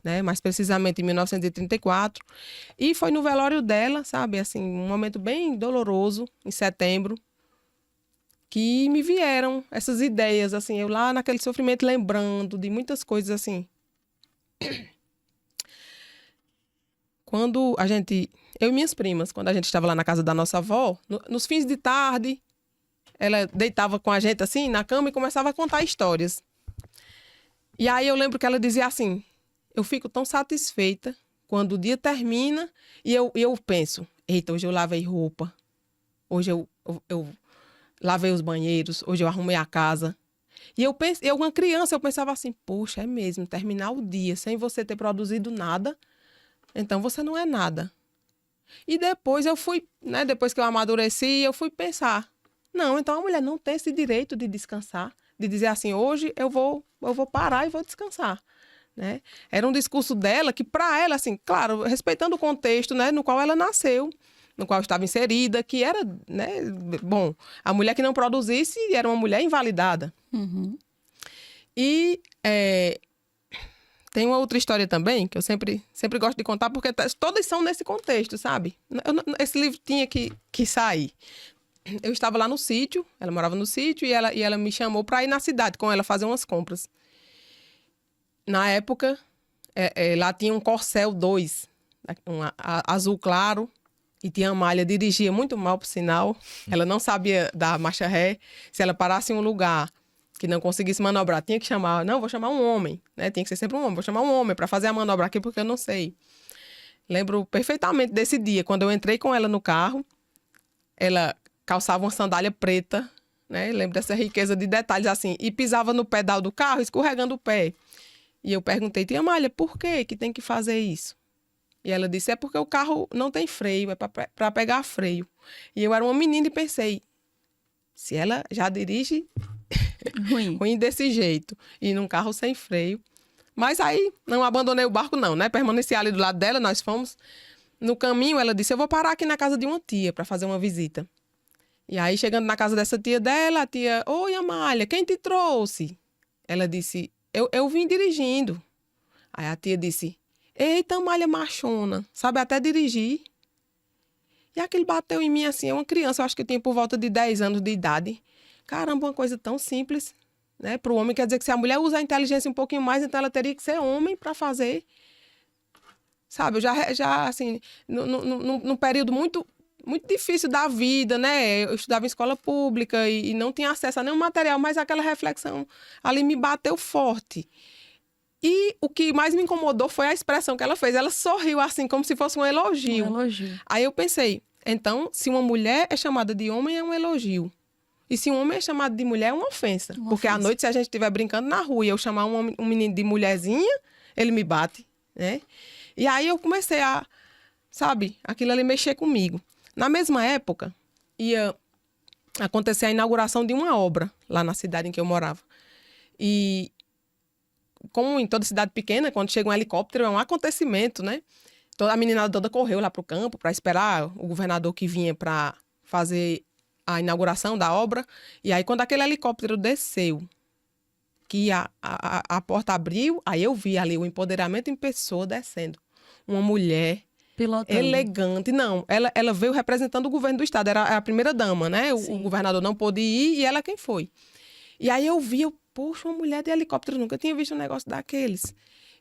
né? Mais precisamente em 1934. E foi no velório dela, sabe? Assim, um momento bem doloroso, em setembro, que me vieram essas ideias, assim, eu lá naquele sofrimento lembrando de muitas coisas, assim. Quando eu e minhas primas, quando a gente estava lá na casa da nossa avó, nos fins de tarde, ela deitava com a gente, assim, na cama e começava a contar histórias. E aí eu lembro que ela dizia assim, eu fico tão satisfeita quando o dia termina e eu penso, eita, hoje eu lavei roupa, hoje eu lavei os banheiros, hoje eu arrumei a casa. E uma criança, eu pensava assim, poxa, é mesmo, terminar o dia sem você ter produzido nada, então você não é nada. E depois eu fui, né, depois que eu amadureci, eu fui pensar, não, então a mulher não tem esse direito de descansar, de dizer assim, hoje eu vou parar e vou descansar, né? Era um discurso dela que para ela, assim, claro, respeitando o contexto, né, no qual ela nasceu, no qual estava inserida, que era, né, bom, a mulher que não produzisse era uma mulher invalidada. Uhum. E tem uma outra história também, que eu sempre gosto de contar, porque todas são nesse contexto, sabe? Esse livro tinha que sair. Eu estava lá no sítio, ela morava no sítio, e ela me chamou para ir na cidade com ela fazer umas compras. Na época, lá tinha um Corcel 2, azul claro, e tia Amália dirigia muito mal, por sinal. Ela não sabia dar marcha ré. Se ela parasse em um lugar que não conseguisse manobrar, tinha que chamar... Não, vou chamar um homem, né? Tinha que ser sempre um homem. Vou chamar um homem para fazer a manobra aqui, porque eu não sei. Lembro perfeitamente desse dia, quando eu entrei com ela no carro. Ela calçava uma sandália preta, né? Lembro dessa riqueza de detalhes, assim. E pisava no pedal do carro, escorregando o pé. E eu perguntei, tia Amália, por que tem que fazer isso? E ela disse, é porque o carro não tem freio, é para pegar freio. E eu era uma menina e pensei, se ela já dirige ruim desse jeito, e num carro sem freio. Mas aí, não abandonei o barco não, né? Permaneci ali do lado dela, nós fomos. No caminho, ela disse, eu vou parar aqui na casa de uma tia para fazer uma visita. E aí, chegando na casa dessa tia dela, a tia, oi, Amália, quem te trouxe? Ela disse, eu vim dirigindo. Aí a tia disse, eita, Amália machona, sabe até dirigir. E aquele bateu em mim assim, uma criança, eu acho que eu tinha por volta de 10 anos de idade. Caramba, uma coisa tão simples, né? Para o homem, quer dizer que se a mulher usa a inteligência um pouquinho mais, então ela teria que ser homem para fazer. Sabe, eu já assim, num período muito difícil da vida, né? Eu estudava em escola pública e não tinha acesso a nenhum material, mas aquela reflexão ali me bateu forte. E o que mais me incomodou foi a expressão que ela fez. Ela sorriu assim, como se fosse um elogio. Um elogio. Aí eu pensei, então, se uma mulher é chamada de homem, é um elogio. E se um homem é chamado de mulher, é uma ofensa. Porque à noite, se a gente estiver brincando na rua e eu chamar um menino de mulherzinha, ele me bate, né? E aí eu comecei a, sabe, aquilo ali mexer comigo. Na mesma época, ia acontecer a inauguração de uma obra lá na cidade em que eu morava. E como em toda cidade pequena, quando chega um helicóptero, é um acontecimento, né? A meninada toda correu lá pro campo para esperar o governador que vinha para fazer a inauguração da obra. E aí, quando aquele helicóptero desceu, que a porta abriu, aí eu vi ali o empoderamento em pessoa descendo. Uma mulher Pilotando. elegante. Não, ela veio representando o governo do estado, era a primeira dama, né? O governador não pôde ir e ela quem foi. E aí eu vi, poxa, uma mulher de helicóptero, nunca tinha visto um negócio daqueles.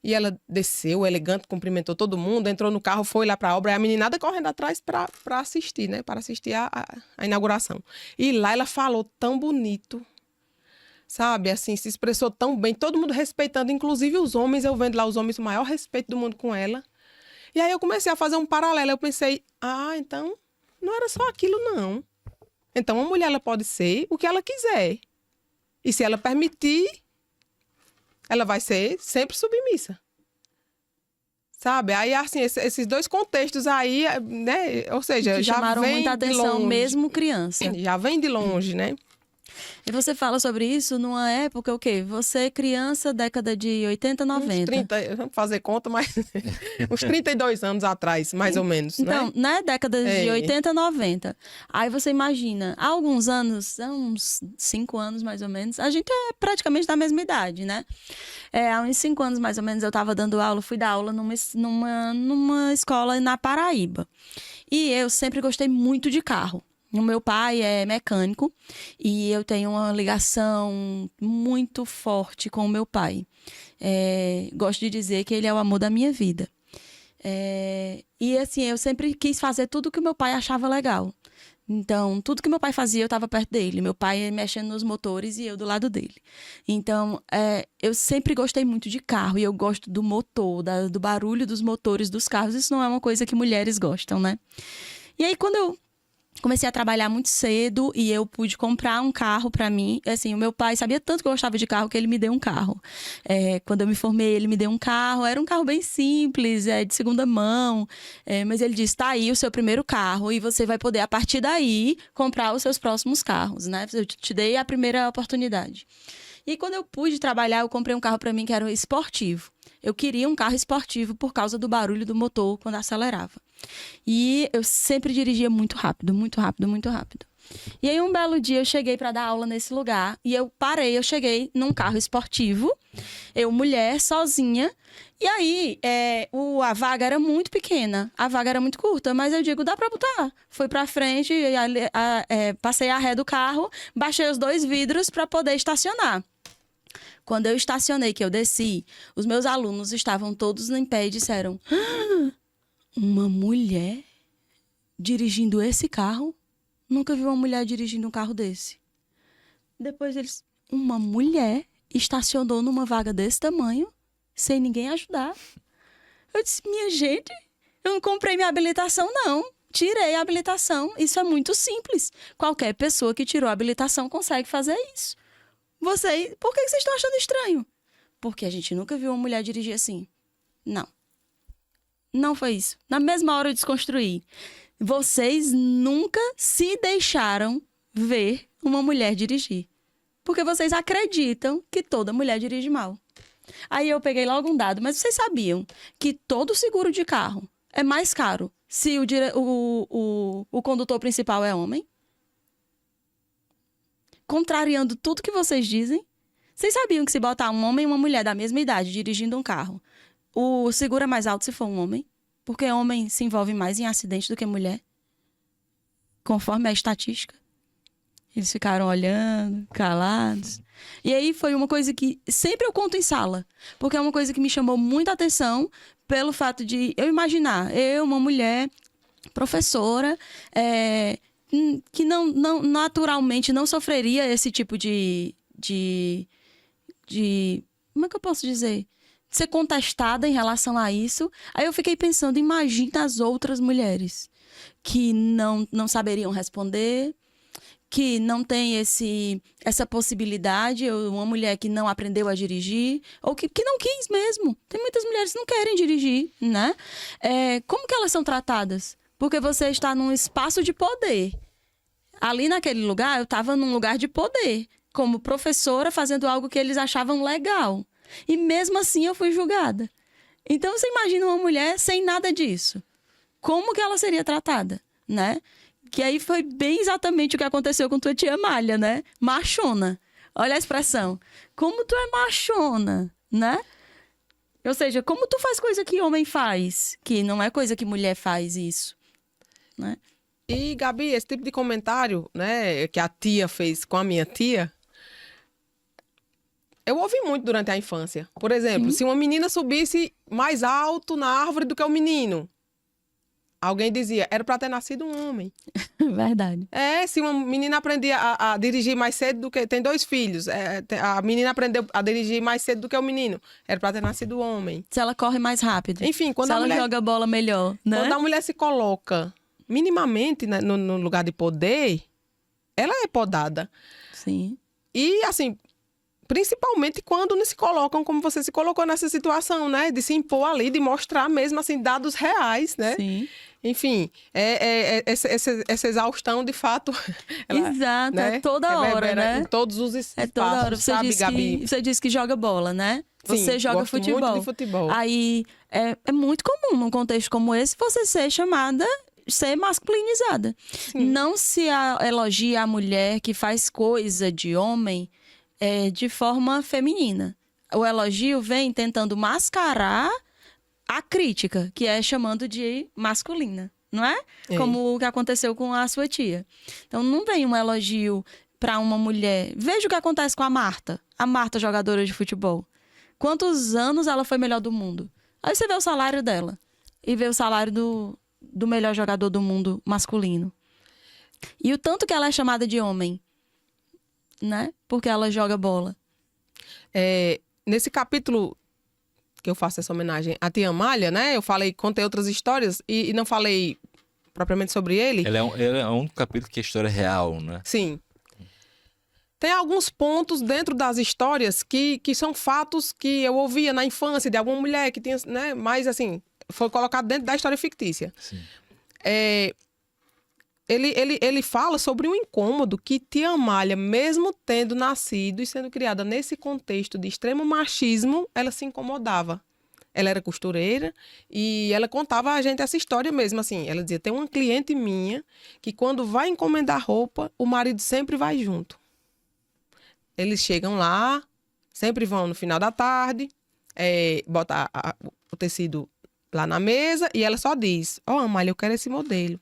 E ela desceu, elegante, cumprimentou todo mundo, entrou no carro, foi lá para a obra, e a meninada correndo atrás para assistir, né? Para assistir a inauguração. E lá ela falou tão bonito, sabe? Assim, se expressou tão bem, todo mundo respeitando, inclusive os homens, eu vendo lá os homens o maior respeito do mundo com ela. E aí eu comecei a fazer um paralelo, eu pensei, então não era só aquilo, não. Então uma mulher, ela pode ser o que ela quiser. E se ela permitir, ela vai ser sempre submissa. Sabe? Aí, assim, esses dois contextos aí, né? Ou seja, que já chamaram vem muita de atenção, longe. mesmo criança. Já vem de longe, né? E você fala sobre isso numa época, o quê? Você criança, década de 80, 90. Uns 30, vamos fazer conta, mas uns 32 anos atrás, mais ou menos, então, né? Décadas de É. 80, 90. Aí você imagina, há alguns anos, há uns 5 anos mais ou menos, a gente é praticamente da mesma idade, né? Há uns 5 anos mais ou menos eu estava dando aula, fui dar aula numa escola na Paraíba. E eu sempre gostei muito de carro. O meu pai é mecânico e eu tenho uma ligação muito forte com o meu pai. Gosto de dizer que ele é o amor da minha vida. E assim, eu sempre quis fazer tudo que o meu pai achava legal. Então, tudo que meu pai fazia, eu estava perto dele. Meu pai mexendo nos motores e eu do lado dele. Então, eu sempre gostei muito de carro e eu gosto do motor, do barulho dos motores dos carros. Isso não é uma coisa que mulheres gostam, né? E aí, quando eu comecei a trabalhar muito cedo e eu pude comprar um carro para mim. Assim, o meu pai sabia tanto que eu gostava de carro que ele me deu um carro. Quando eu me formei, ele me deu um carro. Era um carro bem simples, de segunda mão. Mas ele disse, tá aí o seu primeiro carro e você vai poder, a partir daí, comprar os seus próximos carros, né? Eu te dei a primeira oportunidade. E quando eu pude trabalhar, eu comprei um carro para mim que era um esportivo. Eu queria um carro esportivo por causa do barulho do motor quando acelerava. E eu sempre dirigia muito rápido, muito rápido, muito rápido. E aí um belo dia eu cheguei para dar aula nesse lugar e eu cheguei num carro esportivo, eu mulher, sozinha. E aí a vaga era muito pequena, a vaga era muito curta, mas eu digo, dá para botar. Fui para frente, passei a ré do carro, baixei os 2 vidros para poder estacionar. Quando eu estacionei, que eu desci, os meus alunos estavam todos em pé e disseram, uma mulher dirigindo esse carro? Nunca vi uma mulher dirigindo um carro desse. Depois uma mulher estacionou numa vaga desse tamanho, sem ninguém ajudar. Eu disse, minha gente, eu não comprei minha habilitação, não. Tirei a habilitação. Isso é muito simples. Qualquer pessoa que tirou a habilitação consegue fazer isso. Por que vocês estão achando estranho? Porque a gente nunca viu uma mulher dirigir assim. Não. Não foi isso. Na mesma hora eu desconstruí. Vocês nunca se deixaram ver uma mulher dirigir. Porque vocês acreditam que toda mulher dirige mal. Aí eu peguei logo um dado. Mas vocês sabiam que todo seguro de carro é mais caro se o condutor principal é homem? Contrariando tudo que vocês dizem. Vocês sabiam que se botar um homem e uma mulher da mesma idade dirigindo um carro, o seguro é mais alto se for um homem? Porque homem se envolve mais em acidente do que mulher. Conforme a estatística. Eles ficaram olhando, calados. E aí foi uma coisa que sempre eu conto em sala. Porque é uma coisa que me chamou muita atenção pelo fato de eu imaginar, uma mulher, professora, que não naturalmente não sofreria esse tipo de como é que eu posso dizer? Ser contestada em relação a isso. Aí eu fiquei pensando, imagina as outras mulheres que não saberiam responder, que não tem essa possibilidade, ou uma mulher que não aprendeu a dirigir, ou que não quis mesmo. Tem muitas mulheres que não querem dirigir, né? Como que elas são tratadas? Porque você está num espaço de poder. Ali naquele lugar, eu estava num lugar de poder, como professora, fazendo algo que eles achavam legal. E mesmo assim eu fui julgada. Então você imagina uma mulher sem nada disso. Como que ela seria tratada, né? Que aí foi bem exatamente o que aconteceu com tua tia Malha, né? Machona. Olha a expressão. Como tu é machona, né? Ou seja, como tu faz coisa que homem faz, que não é coisa que mulher faz isso, né? E, Gabi, esse tipo de comentário, né, que a tia fez com a minha tia, eu ouvi muito durante a infância. Por exemplo, se uma menina subisse mais alto na árvore do que o menino, alguém dizia, era para ter nascido um homem. Verdade. Se uma menina aprendia a dirigir mais cedo do que... Tem 2 filhos. A menina aprendeu a dirigir mais cedo do que o menino. Era para ter nascido homem. Se ela corre mais rápido. Enfim, quando se a ela mulher... joga bola melhor, né? Quando a mulher se coloca minimamente, né, no lugar de poder, ela é podada. Sim. E, assim, principalmente quando não se colocam como você se colocou nessa situação, né? De se impor ali, de mostrar mesmo, assim, dados reais, né? Sim. Enfim, essa exaustão, de fato... Exato, é toda hora, né? Em todos os espaços, É toda hora. Você sabe, disse Gabi? você disse que joga bola, né? Sim, Você joga gosto futebol. muito de futebol. Aí é muito comum num contexto como esse você ser masculinizada. Não se elogia a mulher que faz coisa de homem de forma feminina. O elogio vem tentando mascarar a crítica, que é chamando de masculina, não é? Como o que aconteceu com a sua tia. Então não vem um elogio para uma mulher. Veja o que acontece com a Marta, jogadora de futebol. Quantos anos ela foi melhor do mundo? Aí você vê o salário dela e vê o salário do melhor jogador do mundo masculino. E o tanto que ela é chamada de homem, né? Porque ela joga bola. Nesse capítulo que eu faço essa homenagem à tia Amália, né? Eu contei outras histórias e não falei propriamente sobre ele. Ele é um capítulo que é história real, né? Sim. Tem alguns pontos dentro das histórias que são fatos que eu ouvia na infância de alguma mulher que tinha, né? Mas, assim, foi colocado dentro da história fictícia. Sim. Ele fala sobre um incômodo que tia Amália, mesmo tendo nascido e sendo criada nesse contexto de extremo machismo, ela se incomodava. Ela era costureira e ela contava a gente essa história mesmo, assim. Ela dizia, tem uma cliente minha que quando vai encomendar roupa, o marido sempre vai junto. Eles chegam lá, sempre vão no final da tarde, bota o tecido lá na mesa e ela só diz, Amália, eu quero esse modelo.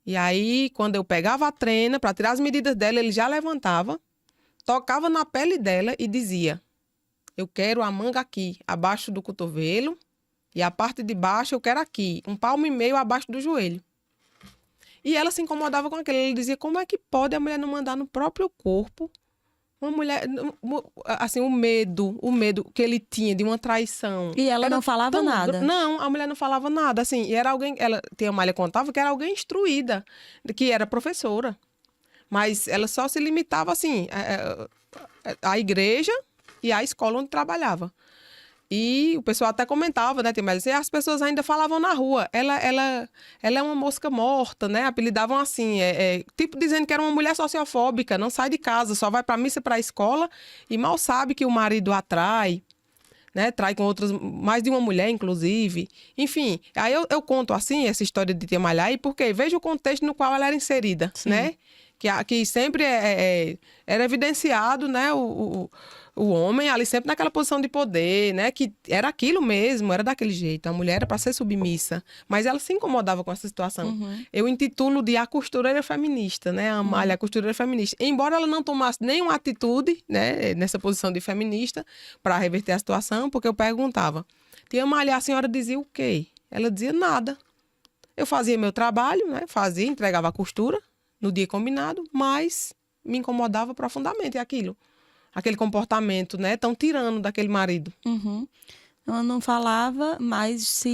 E aí, quando eu pegava a trena para tirar as medidas dela, ele já levantava, tocava na pele dela e dizia, eu quero a manga aqui, abaixo do cotovelo, e a parte de baixo eu quero aqui, 1,5 palmo abaixo do joelho. E ela se incomodava com aquilo. Ele dizia, como é que pode a mulher não mandar no próprio corpo uma mulher, assim, o medo que ele tinha de uma traição. E ela não falava nada? Não, a mulher não falava nada, assim, e era alguém, tia Amália contava que era alguém instruída, que era professora, mas ela só se limitava, assim, à igreja e à escola onde trabalhava. E o pessoal até comentava, né, tia Amália, as pessoas ainda falavam na rua, ela é uma mosca morta, né, apelidavam assim, tipo dizendo que era uma mulher sociofóbica, não sai de casa, só vai pra missa, pra escola e mal sabe que o marido a trai, né, trai com outras, mais de uma mulher, inclusive. Enfim, aí eu conto assim, essa história de tia Amália aí, porque veja o contexto no qual ela era inserida, né, que sempre era evidenciado, né, o homem ali sempre naquela posição de poder, né? Que era aquilo mesmo, era daquele jeito. A mulher era para ser submissa. Mas ela se incomodava com essa situação. Eu intitulo de A Costureira Feminista, né? A Amália, a Costureira Feminista. Embora ela não tomasse nenhuma atitude, né? Nessa posição de feminista, para reverter a situação, porque eu perguntava, tia Amália, a senhora dizia o quê? Ela dizia nada. Eu fazia meu trabalho, né? Entregava a costura no dia combinado, mas me incomodava profundamente aquilo. Aquele comportamento, né, tão tirano daquele marido. Ela não falava, mas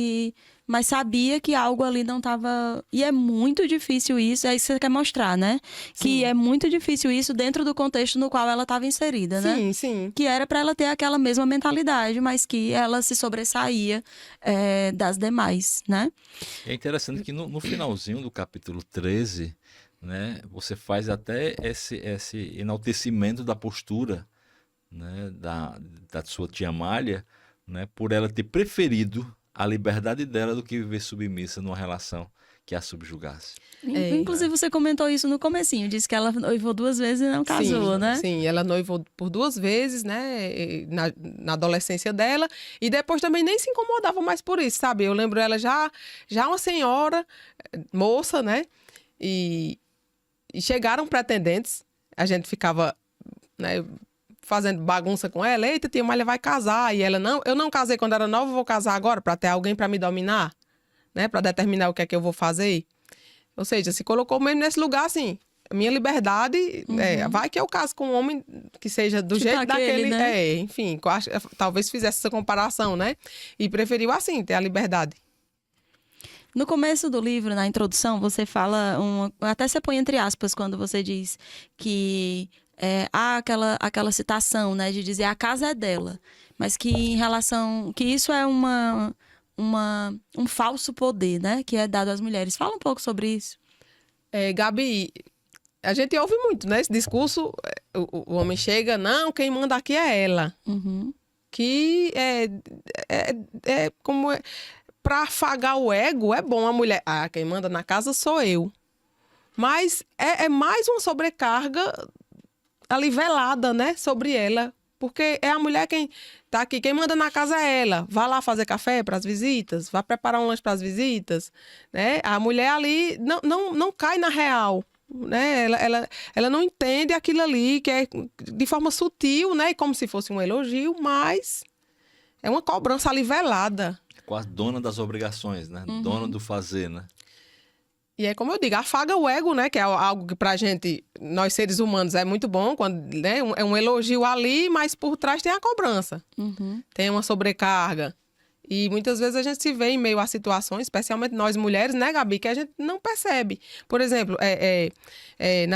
sabia que algo ali não estava... E é muito difícil isso, é isso que você quer mostrar, né? Sim. Que é muito difícil isso dentro do contexto no qual ela estava inserida, né? Sim, sim. Que era para ela ter aquela mesma mentalidade, mas que ela se sobressaía das demais, né? É interessante que no finalzinho do capítulo 13... né, você faz até esse enaltecimento da postura, né, da sua tia Amália, né, por ela ter preferido a liberdade dela do que viver submissa numa relação que a subjugasse. Inclusive, você comentou isso no comecinho, disse que ela noivou 2 vezes e não casou, Sim, né? sim, ela noivou por 2 vezes, né, na adolescência dela, e depois também nem se incomodava mais por isso, sabe? Eu lembro ela já uma senhora, moça, né, e chegaram pretendentes, a gente ficava, né, fazendo bagunça com ela, eita, tia Malha vai casar, e ela, não, eu não casei quando era nova, vou casar agora para ter alguém para me dominar, né, para determinar o que é que eu vou fazer. Ou seja, se colocou mesmo nesse lugar, assim, minha liberdade, vai que eu caso com um homem que seja do Tipo jeito aquele, daquele, né? enfim, talvez fizesse essa comparação, né? E preferiu assim, ter a liberdade. No começo do livro, na introdução, você fala, até você põe entre aspas quando você diz que há aquela citação, né, de dizer a casa é dela, mas que em relação, que isso é um falso poder, né, que é dado às mulheres. Fala um pouco sobre isso. Gabi, a gente ouve muito, né? Esse discurso, o homem chega, não, quem manda aqui é ela. Uhum. Que como para afagar o ego, é bom a mulher. Ah, quem manda na casa sou eu. Mas é mais uma sobrecarga ali velada, né? Sobre ela. Porque é a mulher quem tá aqui, quem manda na casa é ela. Vá lá fazer café para as visitas, vá preparar um lanche para as visitas, né? A mulher ali não cai na real, né? Ela não entende aquilo ali, que é de forma sutil, né? Como se fosse um elogio, mas é uma cobrança ali velada. Quase dona das obrigações, né? Dona do fazer, né? E é como eu digo, afaga o ego, né? Que é algo que pra gente, nós seres humanos, é muito bom, quando, né? É um elogio ali, mas por trás tem a cobrança. Tem uma sobrecarga. E muitas vezes a gente se vê em meio a situações, especialmente nós mulheres, né, Gabi? Que a gente não percebe. Por exemplo,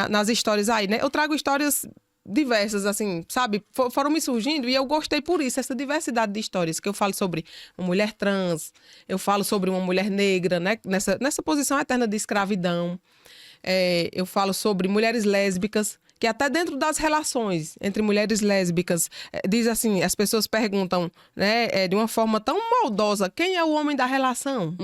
nas histórias aí, né? Eu trago histórias diversas, assim, sabe? Foram me surgindo e eu gostei por isso, essa diversidade de histórias, que eu falo sobre uma mulher trans, eu falo sobre uma mulher negra, né? Nessa posição eterna de escravidão. Eu falo sobre mulheres lésbicas, que até dentro das relações entre mulheres lésbicas, diz assim, as pessoas perguntam, né, de uma forma tão maldosa, quem é o homem da relação?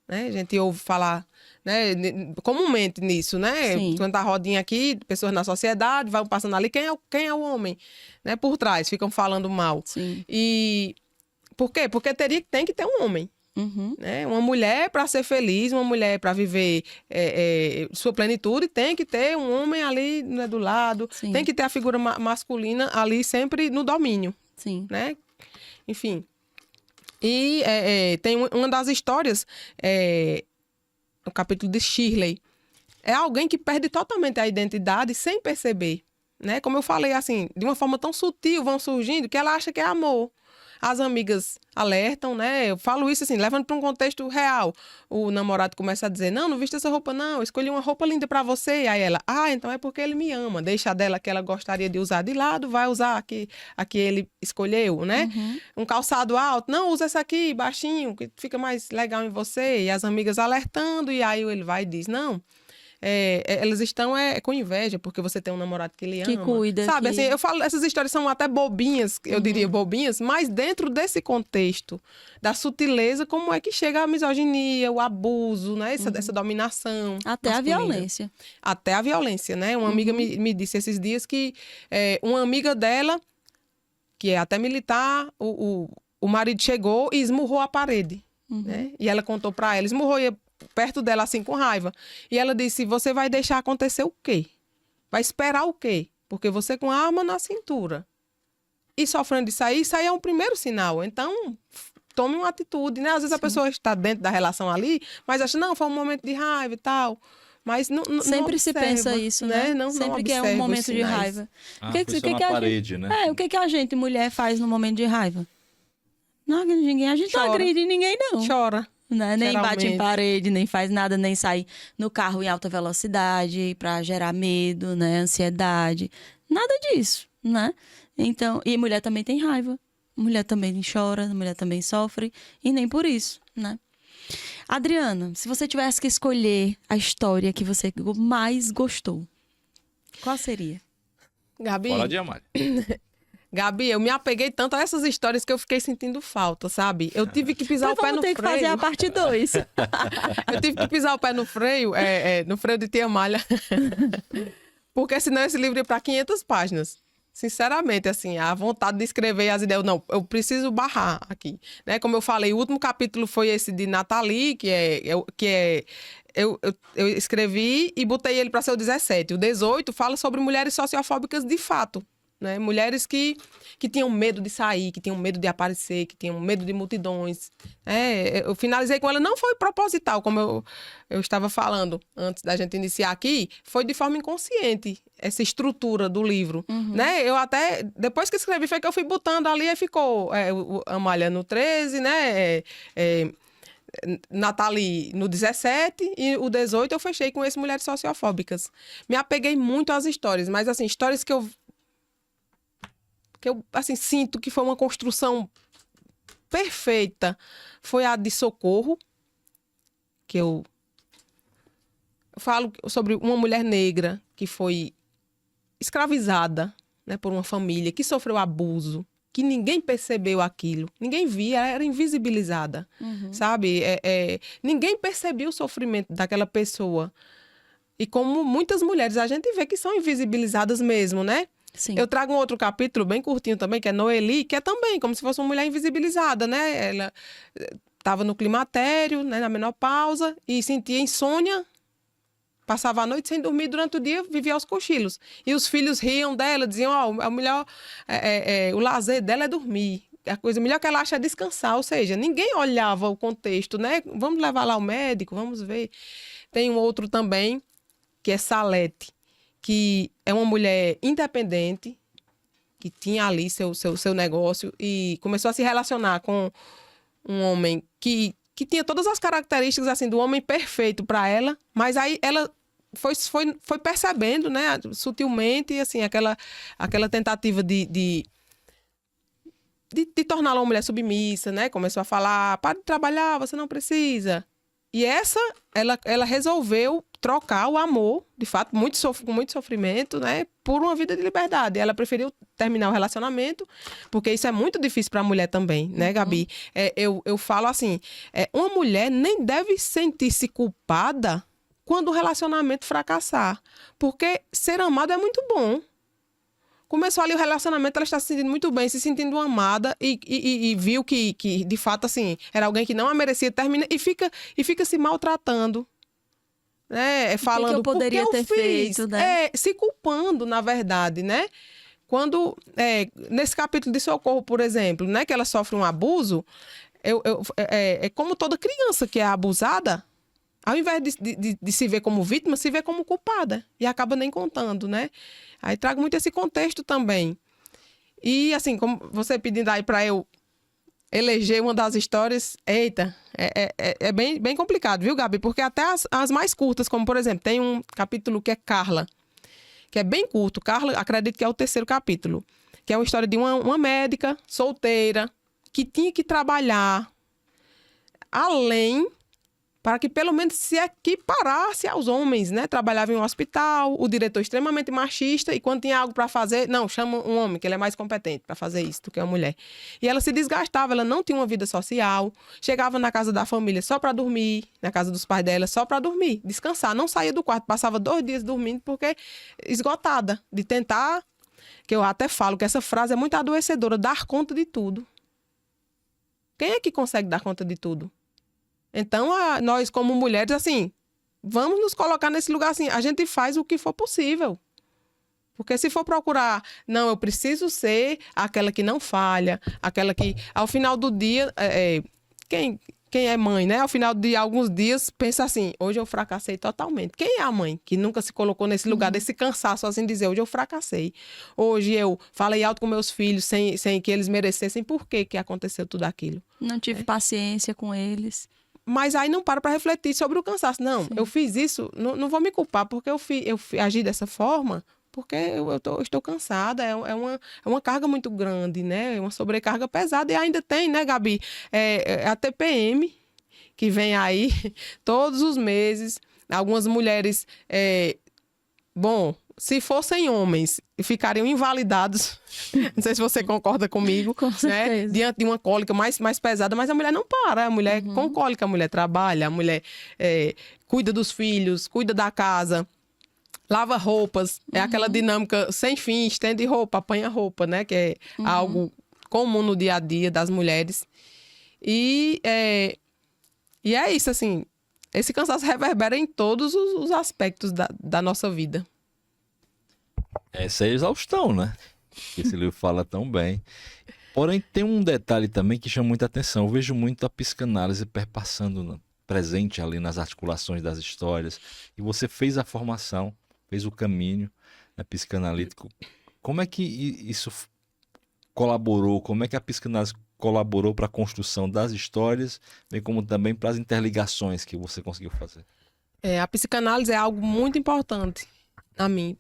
Né? A gente ouve falar, né, comumente nisso, né? Sim. Quando tá a rodinha aqui, pessoas na sociedade, vão passando ali, quem é o homem? Né? Por trás, ficam falando mal. Sim. E por quê? Porque tem que ter um homem. Né? Uma mulher para ser feliz, uma mulher para viver sua plenitude, tem que ter um homem ali, né, do lado, Sim. tem que ter a figura masculina ali sempre no domínio. Sim. Né? Enfim. E tem uma das histórias, no capítulo de Shirley. É alguém que perde totalmente a identidade sem perceber. Né? Como eu falei, assim, de uma forma tão sutil vão surgindo que ela acha que é amor. As amigas alertam, né? Eu falo isso assim, levando para um contexto real. O namorado começa a dizer, não vista essa roupa não, eu escolhi uma roupa linda para você. E aí ela, então é porque ele me ama. Deixa a dela que ela gostaria de usar de lado, vai usar a que ele escolheu, né? Um calçado alto, não, usa essa aqui, baixinho, que fica mais legal em você. E as amigas alertando, e aí ele vai e diz, não... elas estão com inveja, porque você tem um namorado que lhe ama. Que cuida. Sabe, assim, eu falo, essas histórias são até bobinhas, eu diria bobinhas, mas dentro desse contexto da sutileza, como é que chega a misoginia, o abuso, né? Essa dominação. Até masculina. a violência. Até a violência, né? Uma amiga me disse esses dias que uma amiga dela, que é até militar, o marido chegou e esmurrou a parede. Né? E ela contou pra ela, esmurrou perto dela, assim, com raiva. E ela disse, você vai deixar acontecer o quê? Vai esperar o quê? Porque você com a arma na cintura e sofrendo isso aí é um primeiro sinal. Então, tome uma atitude, né? Às vezes a pessoa está dentro da relação ali, mas acha, não, foi um momento de raiva e tal. Mas não Sempre observa, se pensa isso, né? Não Sempre que é um momento de raiva. Foi só na parede, né? O que a gente, mulher, faz no momento de raiva? Não agride ninguém. A gente não agride ninguém, não. Chora. Né? Nem bate em Geralmente. parede, nem faz nada, nem sai no carro em alta velocidade para gerar medo, né? Ansiedade. Nada disso, né? Então, e mulher também tem raiva. Mulher também chora, mulher também sofre. E nem por isso, né? Adriana, se você tivesse que escolher a história que você mais gostou, qual seria? Gabi, Fala de Amália. Gabi, eu me apeguei tanto a essas histórias que eu fiquei sentindo falta, sabe? Eu tive que pisar o pé no freio. Vamos ter que fazer a parte 2. Eu tive que pisar o pé no freio, no freio de Tia Malha. Porque senão esse livro ia para 500 páginas. Sinceramente, assim, a vontade de escrever as ideias, não, eu preciso barrar aqui, né? Como eu falei, o último capítulo foi esse de Nathalie, eu escrevi e botei ele para ser o 17. O 18 fala sobre mulheres sociofóbicas de fato, né? Mulheres que tinham medo de sair, que tinham medo de aparecer, que tinham medo de multidões. Eu finalizei com ela, não foi proposital, como eu estava falando antes da gente iniciar aqui, foi de forma inconsciente essa estrutura do livro, né? Eu até, depois que escrevi, foi que eu fui botando ali e ficou Amália no 13, né? Nathalie no 17 e o 18 eu fechei com esse Mulheres Sociofóbicas. Me apeguei muito às histórias, mas assim, histórias que eu assim, sinto que foi uma construção perfeita foi a de Socorro, que eu falo sobre uma mulher negra que foi escravizada, né, por uma família, que sofreu abuso, que ninguém percebeu aquilo, ninguém via, ela era invisibilizada, sabe? Ninguém percebia o sofrimento daquela pessoa. E como muitas mulheres, a gente vê que são invisibilizadas mesmo, né? Sim. Eu trago um outro capítulo bem curtinho também, que é Noeli, que é também como se fosse uma mulher invisibilizada, né? Ela estava no climatério, né, na menopausa, e sentia insônia, passava a noite sem dormir, durante o dia vivia aos cochilos. E os filhos riam dela, diziam, o melhor, o lazer dela é dormir. A coisa melhor que ela acha é descansar, ou seja, ninguém olhava o contexto, né? Vamos levar lá ao médico, vamos ver. Tem um outro também, que é Salete, que é uma mulher independente, que tinha ali seu negócio e começou a se relacionar com um homem que tinha todas as características assim do homem perfeito para ela, mas aí ela foi percebendo, né, sutilmente, assim, aquela tentativa de torná-la uma mulher submissa, né? Começou a falar, para de trabalhar, você não precisa. E ela resolveu trocar o amor, de fato, com muito sofrimento, né, por uma vida de liberdade. Ela preferiu terminar o relacionamento, porque isso é muito difícil para a mulher também, né, Gabi? Eu falo assim, uma mulher nem deve sentir-se culpada quando o relacionamento fracassar, porque ser amado é muito bom. Começou ali o relacionamento, ela está se sentindo muito bem, se sentindo amada e viu que, de fato, assim, era alguém que não a merecia, termina e fica se maltratando, né? Falando que eu poderia ter feito, né? Se culpando, na verdade, né? Quando, nesse capítulo de Socorro, por exemplo, né, que ela sofre um abuso, é como toda criança que é abusada, ao invés de se ver como vítima, se vê como culpada. E acaba nem contando, né? Aí trago muito esse contexto também. E, assim, como você pedindo aí para eu eleger uma das histórias, eita, é bem, bem complicado, viu, Gabi? Porque até as mais curtas, como, por exemplo, tem um capítulo que é Carla, que é bem curto. Carla, acredito que é o 3º capítulo. Que é uma história de uma médica solteira que tinha que trabalhar além, para que pelo menos se equiparasse aos homens, né? Trabalhava em um hospital, o diretor extremamente machista, e quando tinha algo para fazer, não, chama um homem, que ele é mais competente para fazer isso do que uma mulher. E ela se desgastava, ela não tinha uma vida social, chegava na casa da família só para dormir, na casa dos pais dela só para dormir, descansar, não saía do quarto, passava 2 dias dormindo, porque esgotada de tentar, que eu até falo que essa frase é muito adoecedora, dar conta de tudo. Quem é que consegue dar conta de tudo? Então, nós como mulheres, assim, vamos nos colocar nesse lugar assim, a gente faz o que for possível. Porque se for procurar, não, eu preciso ser aquela que não falha, aquela que, ao final do dia, quem é mãe, né? Ao final de alguns dias, pensa assim, hoje eu fracassei totalmente. Quem é a mãe que nunca se colocou nesse lugar, desse cansaço, assim, dizer, hoje eu fracassei. Hoje eu falei alto com meus filhos sem que eles merecessem, por que aconteceu tudo aquilo? Não tive paciência com eles. Mas aí não para refletir sobre o cansaço. Não, eu fiz isso, não vou me culpar porque eu agi dessa forma, porque eu estou cansada. É uma carga muito grande, né? É uma sobrecarga pesada. E ainda tem, né, Gabi? A TPM, que vem aí todos os meses. Algumas mulheres... Bom, se fossem homens, ficariam invalidados. Não sei se você concorda comigo. Com né? certeza. Diante de uma cólica mais pesada, mas a mulher não para. A mulher com cólica, a mulher trabalha, a mulher cuida dos filhos, cuida da casa, lava roupas. É aquela dinâmica sem fim, estende roupa, apanha roupa, né? Que é algo comum no dia a dia das mulheres. E é isso, assim, esse cansaço reverbera em todos os aspectos da nossa vida. Essa é a exaustão, né? Esse livro fala tão bem. Porém, tem um detalhe também que chama muita atenção. Eu vejo muito a psicanálise perpassando presente ali nas articulações das histórias. E você fez a formação, fez o caminho, né, psicanalítico. Como é que isso colaborou? Como é que a psicanálise colaborou para a construção das histórias, bem como também para as interligações que você conseguiu fazer? A psicanálise é algo muito importante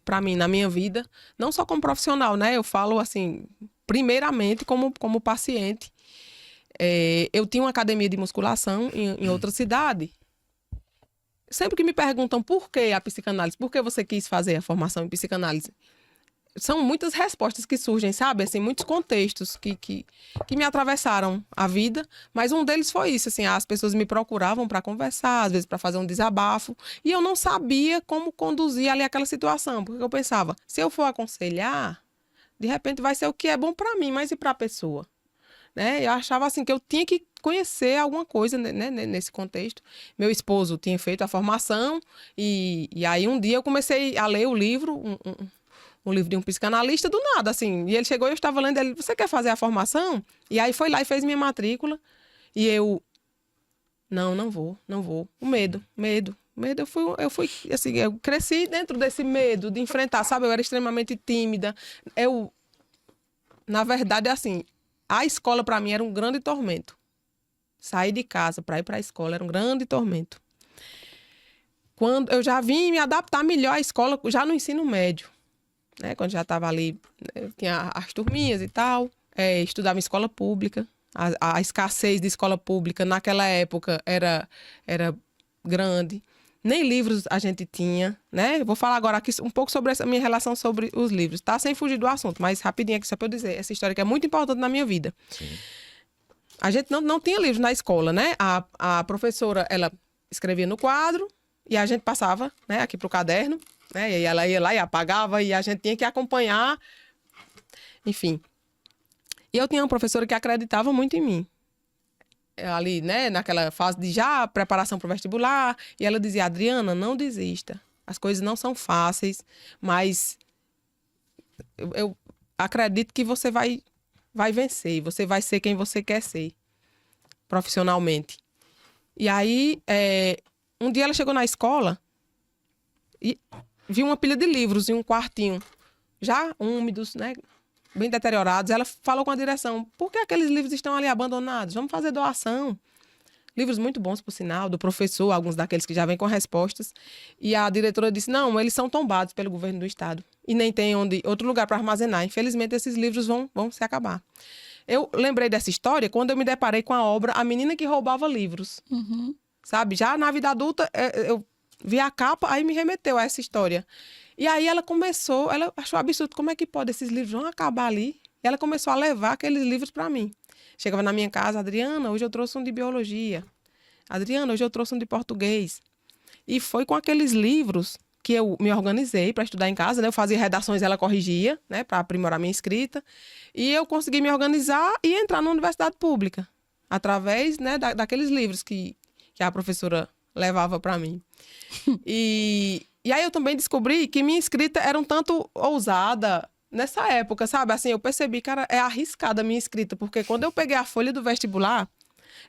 para mim, na minha vida, não só como profissional, né? Eu falo assim, primeiramente como paciente. Eu tinha uma academia de musculação em outra cidade. Sempre que me perguntam por que a psicanálise, por que você quis fazer a formação em psicanálise, são muitas respostas que surgem, sabe? Assim, muitos contextos que me atravessaram a vida, mas um deles foi isso, assim, as pessoas me procuravam para conversar, às vezes para fazer um desabafo, e eu não sabia como conduzir ali aquela situação, porque eu pensava, se eu for aconselhar, de repente vai ser o que é bom para mim, mas e para a pessoa? Né? Eu achava assim que eu tinha que conhecer alguma coisa, né, nesse contexto. Meu esposo tinha feito a formação e aí um dia eu comecei a ler o livro, um livro de um psicanalista do nada, assim. E ele chegou e eu estava lendo, ele, você quer fazer a formação? E aí foi lá e fez minha matrícula. E eu, não vou. O medo. Eu fui, assim, eu cresci dentro desse medo de enfrentar, sabe? Eu era extremamente tímida. Na verdade, assim, a escola para mim era um grande tormento. Sair de casa para ir para a escola era um grande tormento. Quando eu já vim me adaptar melhor à escola, já no ensino médio. Né, quando já estava ali, tinha as turminhas e tal, estudava em escola pública. A escassez de escola pública naquela época era grande. Nem livros a gente tinha, né? Eu vou falar agora aqui um pouco sobre essa minha relação sobre os livros, tá? Sem fugir do assunto, mas rapidinho aqui só para eu dizer essa história que é muito importante na minha vida. Sim. A gente não tinha livros na escola, né? A professora, ela escrevia no quadro e a gente passava, né, aqui pro caderno, né? E ela ia lá e apagava e a gente tinha que acompanhar. Enfim. E eu tinha uma professora que acreditava muito em mim. Ali, né, naquela fase de já preparação para o vestibular. E ela dizia, Adriana, não desista. As coisas não são fáceis, mas eu acredito que você vai vencer. Você vai ser quem você quer ser, profissionalmente. E aí, um dia ela chegou na escola e viu uma pilha de livros em um quartinho, já úmidos, né? Bem deteriorados. Ela falou com a direção, por que aqueles livros estão ali abandonados? Vamos fazer doação. Livros muito bons, por sinal, do professor, alguns daqueles que já vêm com respostas. E a diretora disse, não, eles são tombados pelo governo do estado. E nem tem outro lugar para armazenar. Infelizmente, esses livros vão se acabar. Eu lembrei dessa história quando eu me deparei com a obra A Menina que Roubava Livros. Uhum. Sabe? Já na vida adulta, eu vi a capa, aí me remeteu a essa história. E aí ela achou absurdo, como é que pode? Esses livros vão acabar ali. E ela começou a levar aqueles livros para mim. Chegava na minha casa, Adriana, hoje eu trouxe um de biologia. Adriana, hoje eu trouxe um de português. E foi com aqueles livros que eu me organizei para estudar em casa, né? Eu fazia redações, ela corrigia, né? Para aprimorar minha escrita. E eu consegui me organizar e entrar na universidade pública. Através, né, daqueles livros que a professora levava para mim. E aí eu também descobri que minha escrita era um tanto ousada nessa época, sabe? Assim, eu percebi, cara, é arriscada a minha escrita, porque quando eu peguei a folha do vestibular,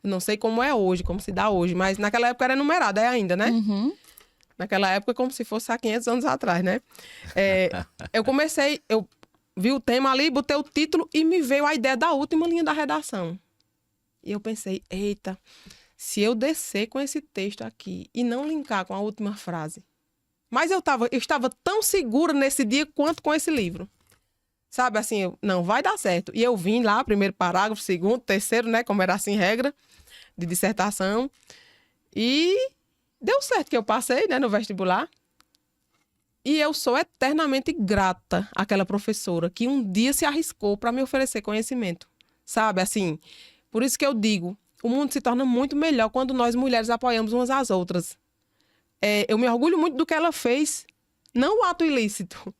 eu não sei como é hoje, como se dá hoje, mas naquela época era numerada, ainda, né? Uhum. Naquela época, como se fosse há 500 anos atrás, né? Eu vi o tema ali, botei o título e me veio a ideia da última linha da redação. E eu pensei, eita, se eu descer com esse texto aqui e não linkar com a última frase. Mas eu estava tão segura nesse dia quanto com esse livro. Sabe, assim, não vai dar certo. E eu vim lá, primeiro parágrafo, segundo, terceiro, né, como era assim regra de dissertação. E deu certo que eu passei, né, no vestibular. E eu sou eternamente grata àquela professora que um dia se arriscou para me oferecer conhecimento. Sabe, assim, por isso que eu digo, o mundo se torna muito melhor quando nós mulheres apoiamos umas às outras. Eu me orgulho muito do que ela fez, não o ato ilícito,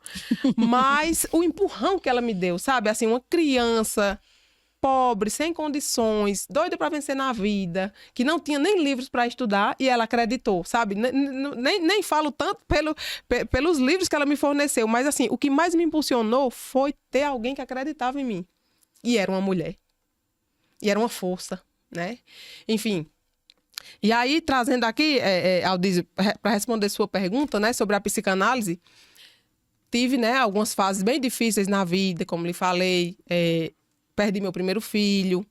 mas o empurrão que ela me deu, sabe? Assim, uma criança pobre, sem condições, doida para vencer na vida, que não tinha nem livros para estudar e ela acreditou, sabe? Nem falo tanto pelos livros que ela me forneceu, mas assim, o que mais me impulsionou foi ter alguém que acreditava em mim. E era uma mulher. E era uma força, né? Enfim. E aí, trazendo aqui, Aldísio, para responder sua pergunta, né, sobre a psicanálise, tive, né, algumas fases bem difíceis na vida, como lhe falei, perdi meu primeiro filho.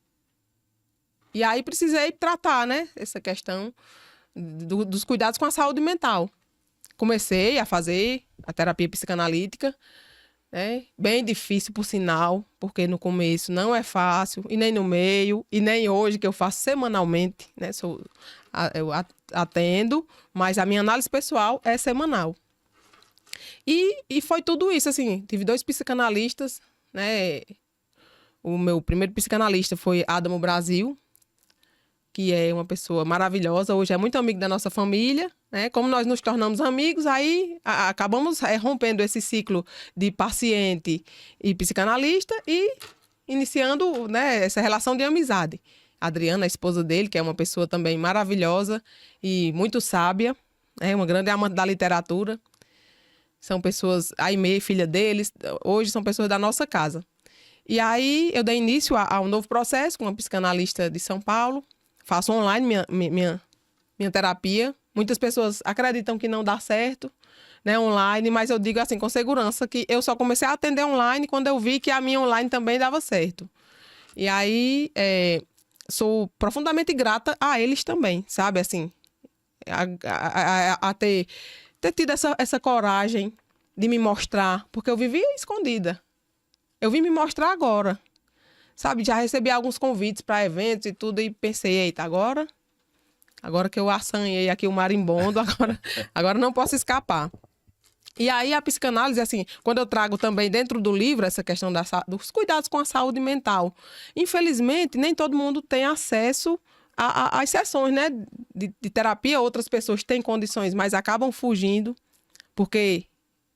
E aí precisei tratar, né, essa questão dos cuidados com a saúde mental. Comecei a fazer a terapia psicanalítica, né, bem difícil, por sinal, porque no começo não é fácil, e nem no meio, e nem hoje, que eu faço semanalmente, né, eu atendo, mas a minha análise pessoal é semanal. E foi tudo isso, assim, tive 2 psicanalistas, né. O meu primeiro psicanalista foi Adamo Brasil, que é uma pessoa maravilhosa, hoje é muito amigo da nossa família, né? Como nós nos tornamos amigos, aí acabamos rompendo esse ciclo de paciente e psicanalista e iniciando, né, essa relação de amizade. A Adriana, a esposa dele, que é uma pessoa também maravilhosa e muito sábia, né? Uma grande amante da literatura. São pessoas, a Aimee, filha deles, hoje são pessoas da nossa casa. E aí eu dei início a um novo processo com uma psicanalista de São Paulo. Faço online minha terapia. Muitas pessoas acreditam que não dá certo, né, online, mas eu digo assim, com segurança, que eu só comecei a atender online quando eu vi que a minha online também dava certo. E aí, sou profundamente grata a eles também, sabe, assim, a ter tido essa coragem de me mostrar, porque eu vivia escondida. Eu vim me mostrar agora, sabe? Já recebi alguns convites para eventos e tudo e pensei, eita, agora que eu assanhei aqui o marimbondo, agora não posso escapar. E aí a psicanálise, assim, quando eu trago também dentro do livro essa questão dos cuidados com a saúde mental, infelizmente nem todo mundo tem acesso às sessões, né, de terapia. Outras pessoas têm condições, mas acabam fugindo, porque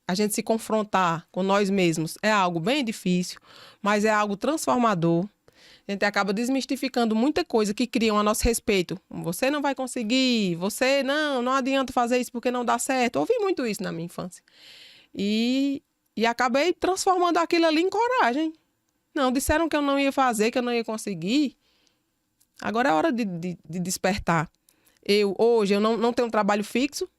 a gente se confrontar com nós mesmos é algo bem difícil, mas é algo transformador. A gente acaba desmistificando muita coisa que criam a nosso respeito. Você não vai conseguir, você não adianta fazer isso porque não dá certo. Ouvi muito isso na minha infância. E acabei transformando aquilo ali em coragem. Não, disseram que eu não ia fazer, que eu não ia conseguir. Agora é hora de despertar. Hoje eu não tenho um trabalho fixo.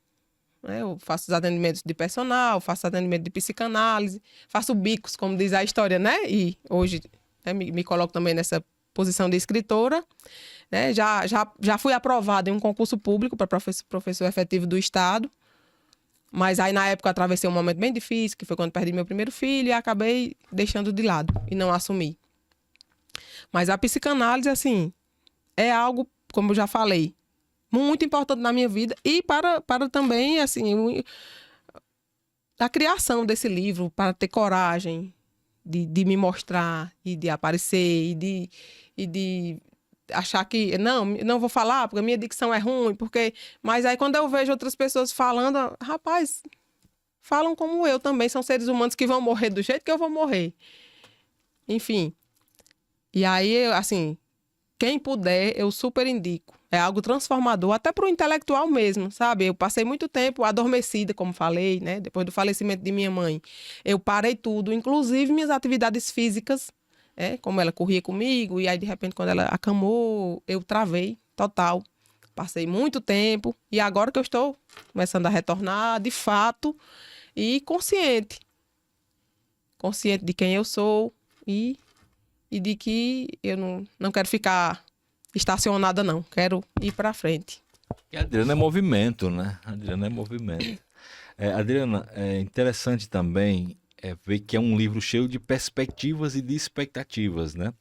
Eu faço os atendimentos de personal, faço atendimento de psicanálise, faço bicos, como diz a história, né? E hoje, né, me coloco também nessa posição de escritora, né? Já fui aprovada em um concurso público para professor efetivo do Estado, mas aí na época eu atravessei um momento bem difícil, que foi quando perdi meu primeiro filho, e acabei deixando de lado e não assumi. Mas a psicanálise, assim, é algo, como eu já falei, muito importante na minha vida e para também, assim, a criação desse livro, para ter coragem de me mostrar e de aparecer e de achar que não vou falar porque a minha dicção é ruim, mas aí quando eu vejo outras pessoas falando, rapaz, falam como eu também, são seres humanos que vão morrer do jeito que eu vou morrer. Enfim. E aí, assim, quem puder, eu super indico. É algo transformador, até para o intelectual mesmo, sabe? Eu passei muito tempo adormecida, como falei, né? Depois do falecimento de minha mãe. Eu parei tudo, inclusive minhas atividades físicas, como ela corria comigo, e aí, de repente, quando ela acamou, eu travei total. Passei muito tempo, e agora que eu estou começando a retornar, de fato, e consciente. Consciente de quem eu sou e de que eu não quero ficar estacionada, não. Quero ir para frente. E a Adriana é movimento, né? Adriana, é interessante também ver que é um livro cheio de perspectivas e de expectativas, né?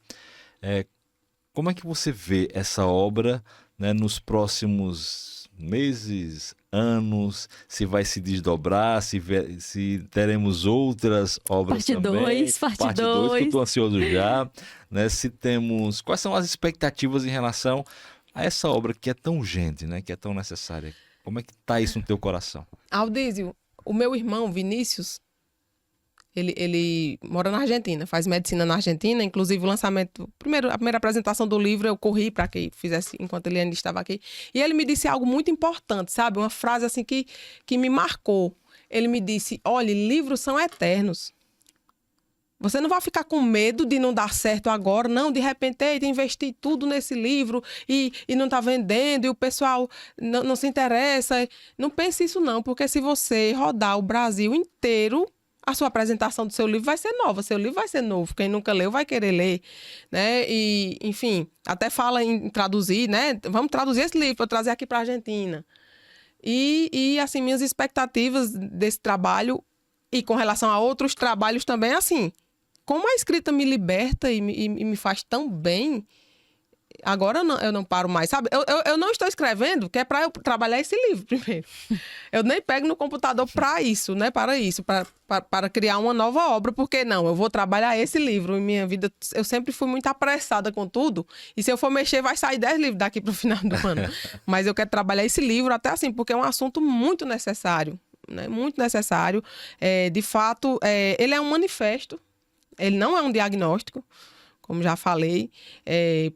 Como é que você vê essa obra, né, nos próximos meses, anos, se vai se desdobrar, se teremos outras obras Parte também. 2, parte 2. Que eu estou ansioso já. Né? Se temos... Quais são as expectativas em relação a essa obra que é tão urgente, né? Que é tão necessária? Como é que está isso no teu coração? Aldísio, o meu irmão, Vinícius, ele mora na Argentina, faz medicina na Argentina, inclusive o lançamento, a primeira apresentação do livro eu corri para que fizesse enquanto ele ainda estava aqui. E ele me disse algo muito importante, sabe? Uma frase assim que me marcou. Ele me disse, olha, livros são eternos. Você não vai ficar com medo de não dar certo agora, não, de repente, eita, investir tudo nesse livro e não está vendendo e o pessoal não se interessa. Não pense isso não, porque se você rodar o Brasil inteiro, a sua apresentação do seu livro vai ser nova, seu livro vai ser novo. Quem nunca leu vai querer ler, né? E, enfim, até fala em traduzir, né? Vamos traduzir esse livro para trazer aqui para a Argentina. E, assim, minhas expectativas desse trabalho e com relação a outros trabalhos também, assim... Como a escrita me liberta e me faz tão bem, agora eu não paro mais, sabe? Eu não estou escrevendo, que é para eu trabalhar esse livro primeiro. Eu nem pego no computador para isso, né? Para criar uma nova obra, porque não, eu vou trabalhar esse livro. Em minha vida, eu sempre fui muito apressada com tudo, e se eu for mexer, vai sair 10 livros daqui para o final do ano. Mas eu quero trabalhar esse livro até assim, porque é um assunto muito necessário, né? Muito necessário. De fato, ele é um manifesto. Ele não é um diagnóstico, como já falei. É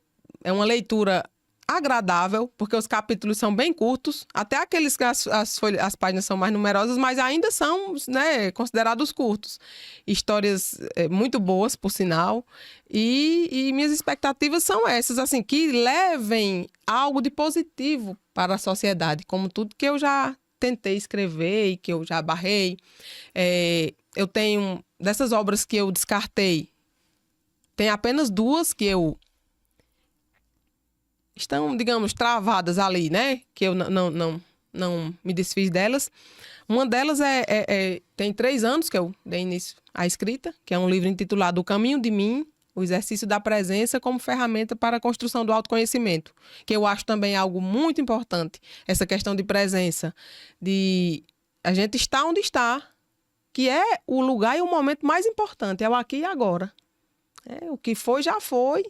uma leitura agradável, porque os capítulos são bem curtos. Até aqueles que as páginas são mais numerosas, mas ainda são, né, considerados curtos. Histórias muito boas, por sinal. E minhas expectativas são essas, assim, que levem algo de positivo para a sociedade, como tudo que eu já tentei escrever e que eu já barrei. Eu tenho... Dessas obras que eu descartei, tem apenas 2 que estão, digamos, travadas ali, né? Que eu não me desfiz delas. Uma delas tem 3 anos que eu dei início à escrita, que é um livro intitulado O Caminho de Mim, o exercício da presença como ferramenta para a construção do autoconhecimento, que eu acho também algo muito importante, essa questão de presença, de a gente estar onde está, que é o lugar e o momento mais importante, é o aqui e agora. O que foi, já foi.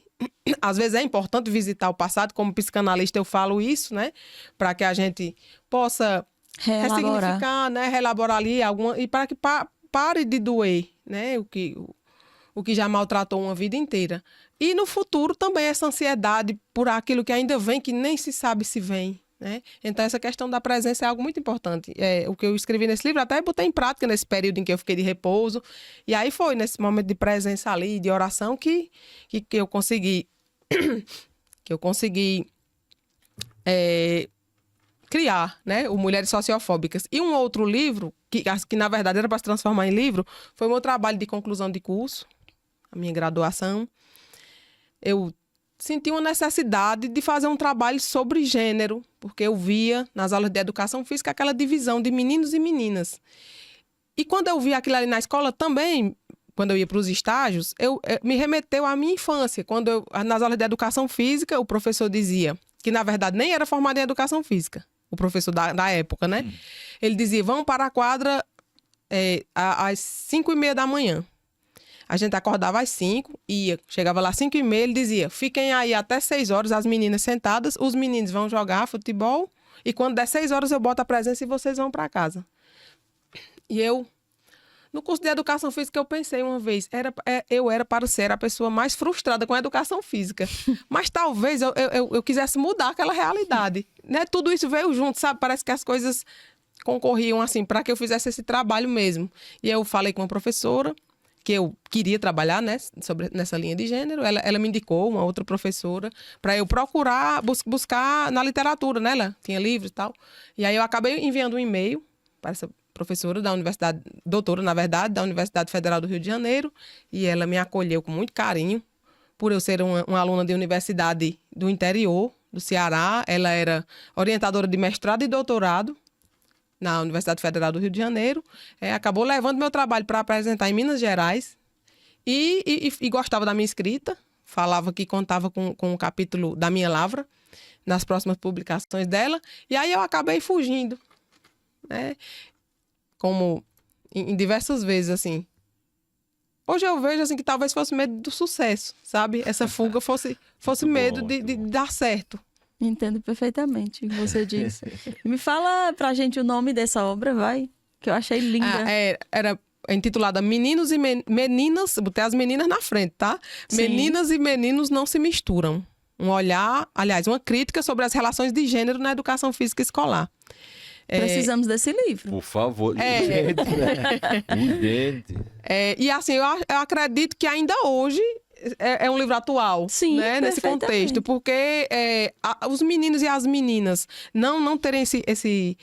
Às vezes é importante visitar o passado, como psicanalista eu falo isso, né? Para que a gente possa ressignificar, né? Reelaborar ali e para que pare de doer, né? O que já maltratou uma vida inteira. E no futuro também essa ansiedade por aquilo que ainda vem, que nem se sabe se vem. Né? Então, essa questão da presença é algo muito importante. O que eu escrevi nesse livro, até botei em prática nesse período em que eu fiquei de repouso. E aí foi nesse momento de presença ali, de oração, que eu consegui, criar, né? O Mulheres Sociofóbicas. E um outro livro, que na verdade era para se transformar em livro, foi o meu trabalho de conclusão de curso, a minha graduação. Eu senti uma necessidade de fazer um trabalho sobre gênero, porque eu via nas aulas de educação física aquela divisão de meninos e meninas. E quando eu via aquilo ali na escola também, quando eu ia para os estágios, me remeteu à minha infância. Nas aulas de educação física, o professor dizia, que na verdade nem era formado em educação física, o professor da época, né? Ele dizia, vamos para a quadra às 5h30 da manhã. A gente acordava às 5, chegava lá às 5h30, ele dizia, fiquem aí até 6 horas, as meninas sentadas, os meninos vão jogar futebol, e quando der 6 horas eu boto a presença e vocês vão para casa. E no curso de educação física, eu pensei uma vez, eu era para ser a pessoa mais frustrada com a educação física, mas talvez eu quisesse mudar aquela realidade, né? Tudo isso veio junto, sabe? Parece que as coisas concorriam assim, para que eu fizesse esse trabalho mesmo. E eu falei com uma professora, que eu queria trabalhar, né, nessa linha de gênero. Ela me indicou uma outra professora para eu procurar, buscar na literatura, né? Ela tinha livros e tal. E aí eu acabei enviando um e-mail para essa professora da universidade, doutora, na verdade, da Universidade Federal do Rio de Janeiro, e ela me acolheu com muito carinho, por eu ser uma aluna de universidade do interior do Ceará. Ela era orientadora de mestrado e doutorado na Universidade Federal do Rio de Janeiro, acabou levando meu trabalho para apresentar em Minas Gerais e gostava da minha escrita, falava que contava com um capítulo da minha lavra, nas próximas publicações dela. E aí eu acabei fugindo, né? Como em diversas vezes, assim. Hoje eu vejo assim que talvez fosse medo do sucesso, sabe? Essa fuga fosse medo de dar certo. Entendo perfeitamente o que você disse. Me fala pra gente o nome dessa obra, vai, que eu achei linda. Era intitulada Meninos e Meninas, botei as meninas na frente, tá? Sim. Meninas e meninos não se misturam. Um olhar, aliás, uma crítica sobre as relações de gênero na educação física escolar. Precisamos desse livro. Por favor, urgente, né? Urgente. E assim, eu acredito que ainda hoje é um livro atual, Sim, né? Nesse contexto, porque os meninos e as meninas não terem esse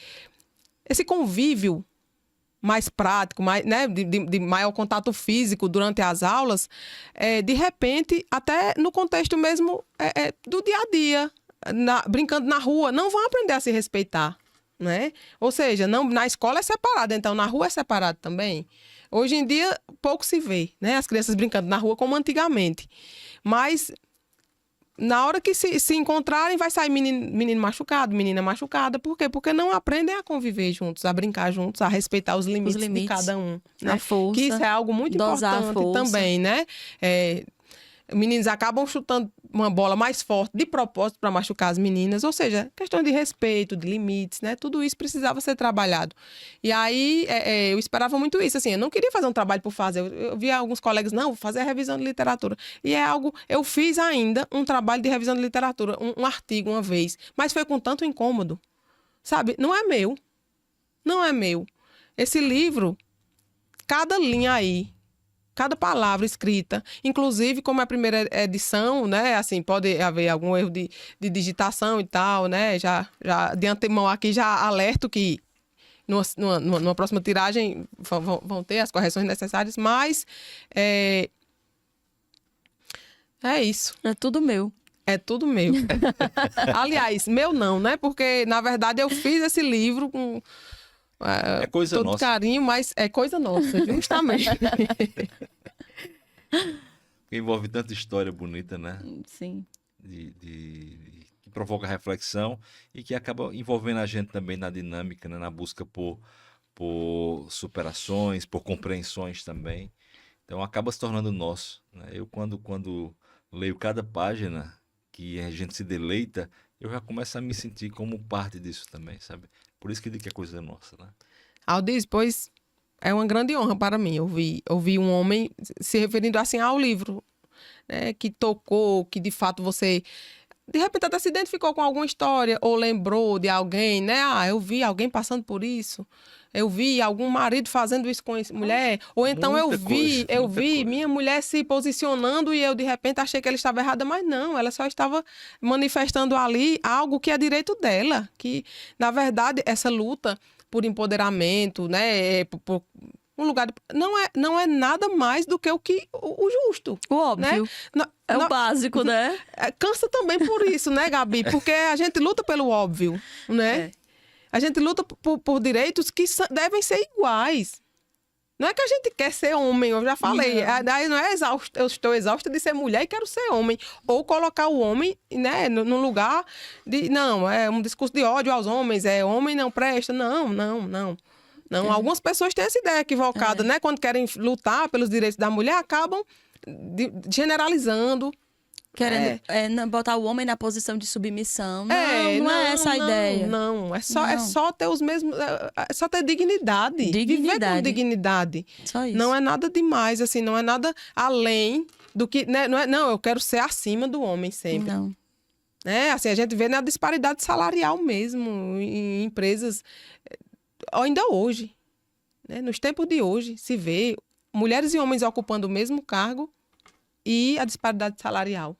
convívio mais prático, mais, né? de maior contato físico durante as aulas, de repente, até no contexto mesmo do dia a dia, brincando na rua, não vão aprender a se respeitar. Né? Ou seja, na escola é separado, então na rua é separado também. Hoje em dia, pouco se vê, né? As crianças brincando na rua como antigamente. Mas, na hora que se encontrarem, vai sair menino machucado, menina machucada. Por quê? Porque não aprendem a conviver juntos, a brincar juntos, a respeitar os limites de cada um. Né? A força. Que isso é algo muito importante também, né? Meninos acabam chutando uma bola mais forte de propósito para machucar as meninas, ou seja, questão de respeito, de limites, né? Tudo isso precisava ser trabalhado. E aí, eu esperava muito isso, assim, eu não queria fazer um trabalho por fazer, eu via alguns colegas, não, vou fazer a revisão de literatura. E eu fiz ainda um trabalho de revisão de literatura, um artigo uma vez, mas foi com tanto incômodo, sabe? Não é meu. Esse livro, cada linha aí, cada palavra escrita, inclusive como é a primeira edição, né, assim, pode haver algum erro de digitação e tal, né, já de antemão aqui já alerto que numa próxima tiragem vão ter as correções necessárias, mas é isso. É tudo meu. É tudo meu. Aliás, meu não, né, porque na verdade eu fiz esse livro com coisa todo nossa. carinho, mas é coisa nossa, justamente. Envolve tanta história bonita, né? Sim. Que provoca reflexão e que acaba envolvendo a gente também na dinâmica, né? Na busca por superações, por compreensões também. Então acaba se tornando nosso, né? Eu quando leio cada página que a gente se deleita, eu já começo a me sentir como parte disso também, sabe? Por isso que digo que é coisa nossa, né? Aldiz, pois é uma grande honra para mim ouvir um homem se referindo assim ao livro, né? Que tocou, que de fato você, de repente até se identificou com alguma história ou lembrou de alguém, né? Eu vi alguém passando por isso, eu vi algum marido fazendo isso com essa mulher, ou então eu vi minha mulher se posicionando e eu de repente achei que ela estava errada, mas não, ela só estava manifestando ali algo que é direito dela, que na verdade essa luta por empoderamento, né, por um lugar não é nada mais do que o justo. O óbvio. Né? O básico, né? Cansa também por isso, né, Gabi? Porque a gente luta pelo óbvio, né? A gente luta por direitos que devem ser iguais. Não é que a gente quer ser homem, eu já falei. Não é eu estou exausta de ser mulher e quero ser homem. Ou colocar o homem, né, no lugar de... Não, é um discurso de ódio aos homens, homem não presta. Não. Algumas pessoas têm essa ideia equivocada, né? Quando querem lutar pelos direitos da mulher, acabam generalizando. Querendo botar o homem na posição de submissão. Não é essa a ideia. Não, é só ter os mesmos... É só ter dignidade. Viver com dignidade. Só isso. Não é nada demais, assim, não é nada além do que... Né? Não, eu quero ser acima do homem sempre. Não. Assim, a gente vê na disparidade salarial mesmo, em empresas, ainda hoje. Né? Nos tempos de hoje, se vê mulheres e homens ocupando o mesmo cargo e a disparidade salarial.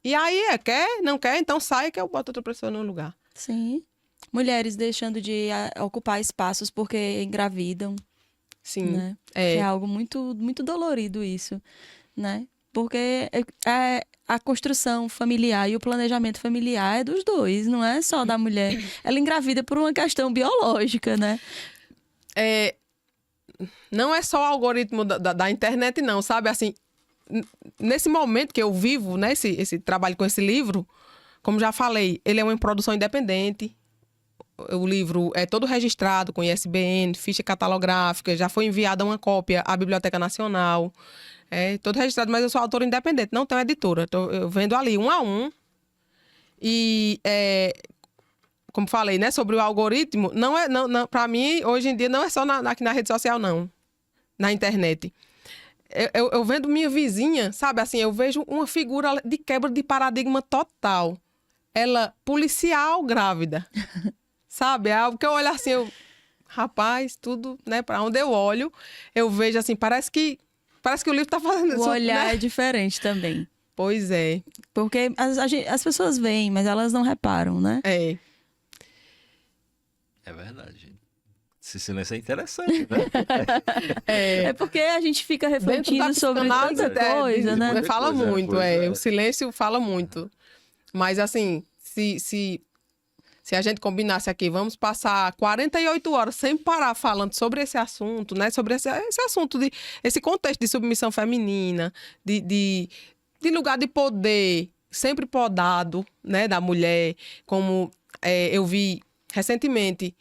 E aí, quer, não quer, então sai que eu boto outra pessoa no lugar. Sim. Mulheres deixando de ocupar espaços porque engravidam. Sim. Né? É algo muito, muito dolorido isso, né? Porque a construção familiar e o planejamento familiar é dos dois, não é só da mulher. Ela engravida por uma questão biológica, né? Não é só o algoritmo da internet, não, sabe? Assim, nesse momento que eu vivo, né, esse trabalho com esse livro, Como já falei, ele é uma produção independente. O livro é todo registrado com ISBN, ficha catalográfica, já foi enviada uma cópia à Biblioteca Nacional. É todo registrado, mas eu sou autora independente, não tenho editora. Eu vendo ali um a um. E, como falei, né, sobre o algoritmo, não, para mim, hoje em dia, não é só aqui na rede social, não. Na internet. Eu vendo minha vizinha, sabe, assim, eu vejo uma figura de quebra de paradigma total. Ela, policial grávida. Sabe? É algo que eu olho assim, rapaz, tudo, né? Para onde eu olho, eu vejo assim, parece que o livro tá fazendo isso. O olhar né? é diferente também. Pois é. Porque as pessoas veem, mas elas não reparam, né? É. É verdade. Esse silêncio é interessante, né? É porque a gente fica refletindo sobre tanta coisa, né? Fala Coisa, muito, coisa, O silêncio fala muito. Mas assim, se a gente combinasse aqui, vamos passar 48 horas sem parar falando sobre esse assunto, né? Sobre esse assunto, esse contexto de submissão feminina, de lugar de poder sempre podado, né? Da mulher. Como eu vi recentemente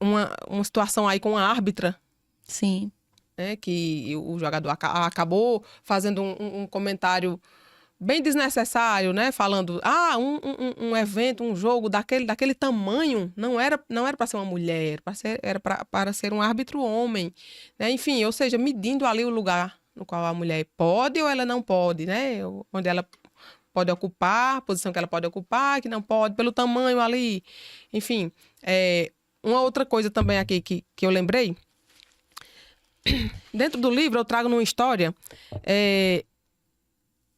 uma situação aí com uma árbitra. Sim. Que o jogador acabou fazendo um comentário bem desnecessário, né? Falando, um evento, um jogo daquele tamanho não era para ser uma mulher, era para ser um árbitro homem, né? Enfim, ou seja, medindo ali o lugar no qual a mulher pode ou ela não pode, né? Onde ela pode ocupar, a posição que ela pode ocupar, que não pode, pelo tamanho ali. Enfim, uma outra coisa também aqui que eu lembrei, dentro do livro eu trago numa história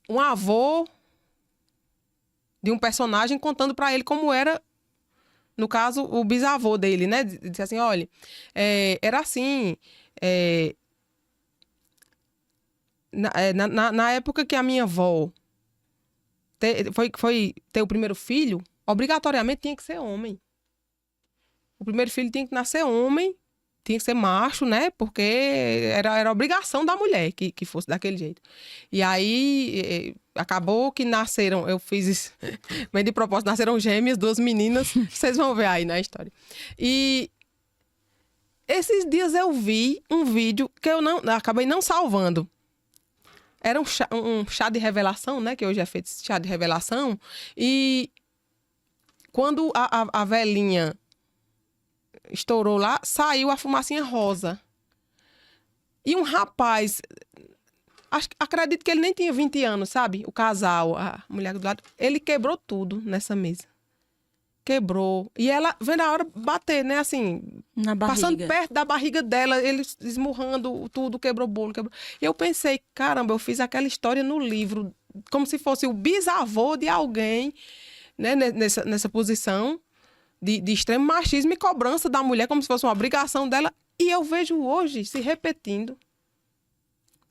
um avô de um personagem contando para ele como era, no caso, o bisavô dele, né? Disse assim, olha, era assim, na época que a minha avó foi ter o primeiro filho, obrigatoriamente tinha que ser homem. O primeiro filho tinha que nascer homem, tinha que ser macho, né? Porque era obrigação da mulher que fosse daquele jeito. E aí, acabou que nasceram, eu fiz isso, mas de propósito, nasceram gêmeas, 2 meninas, vocês vão ver aí na história. E esses dias eu vi um vídeo que eu acabei não salvando. Era um chá de revelação, né? Que hoje é feito chá de revelação. E quando a velhinha estourou lá, saiu a fumacinha rosa. E um rapaz, acredito que ele nem tinha 20 anos, sabe? O casal, a mulher do lado, ele quebrou tudo nessa mesa. Quebrou. E ela, vendo a hora bater, né? Assim, na barriga. Passando perto da barriga dela, ele esmurrando tudo, quebrou o bolo. E eu pensei, caramba, eu fiz aquela história no livro, como se fosse o bisavô de alguém, né? Nessa posição de extremo machismo e cobrança da mulher, como se fosse uma obrigação dela. E eu vejo hoje se repetindo.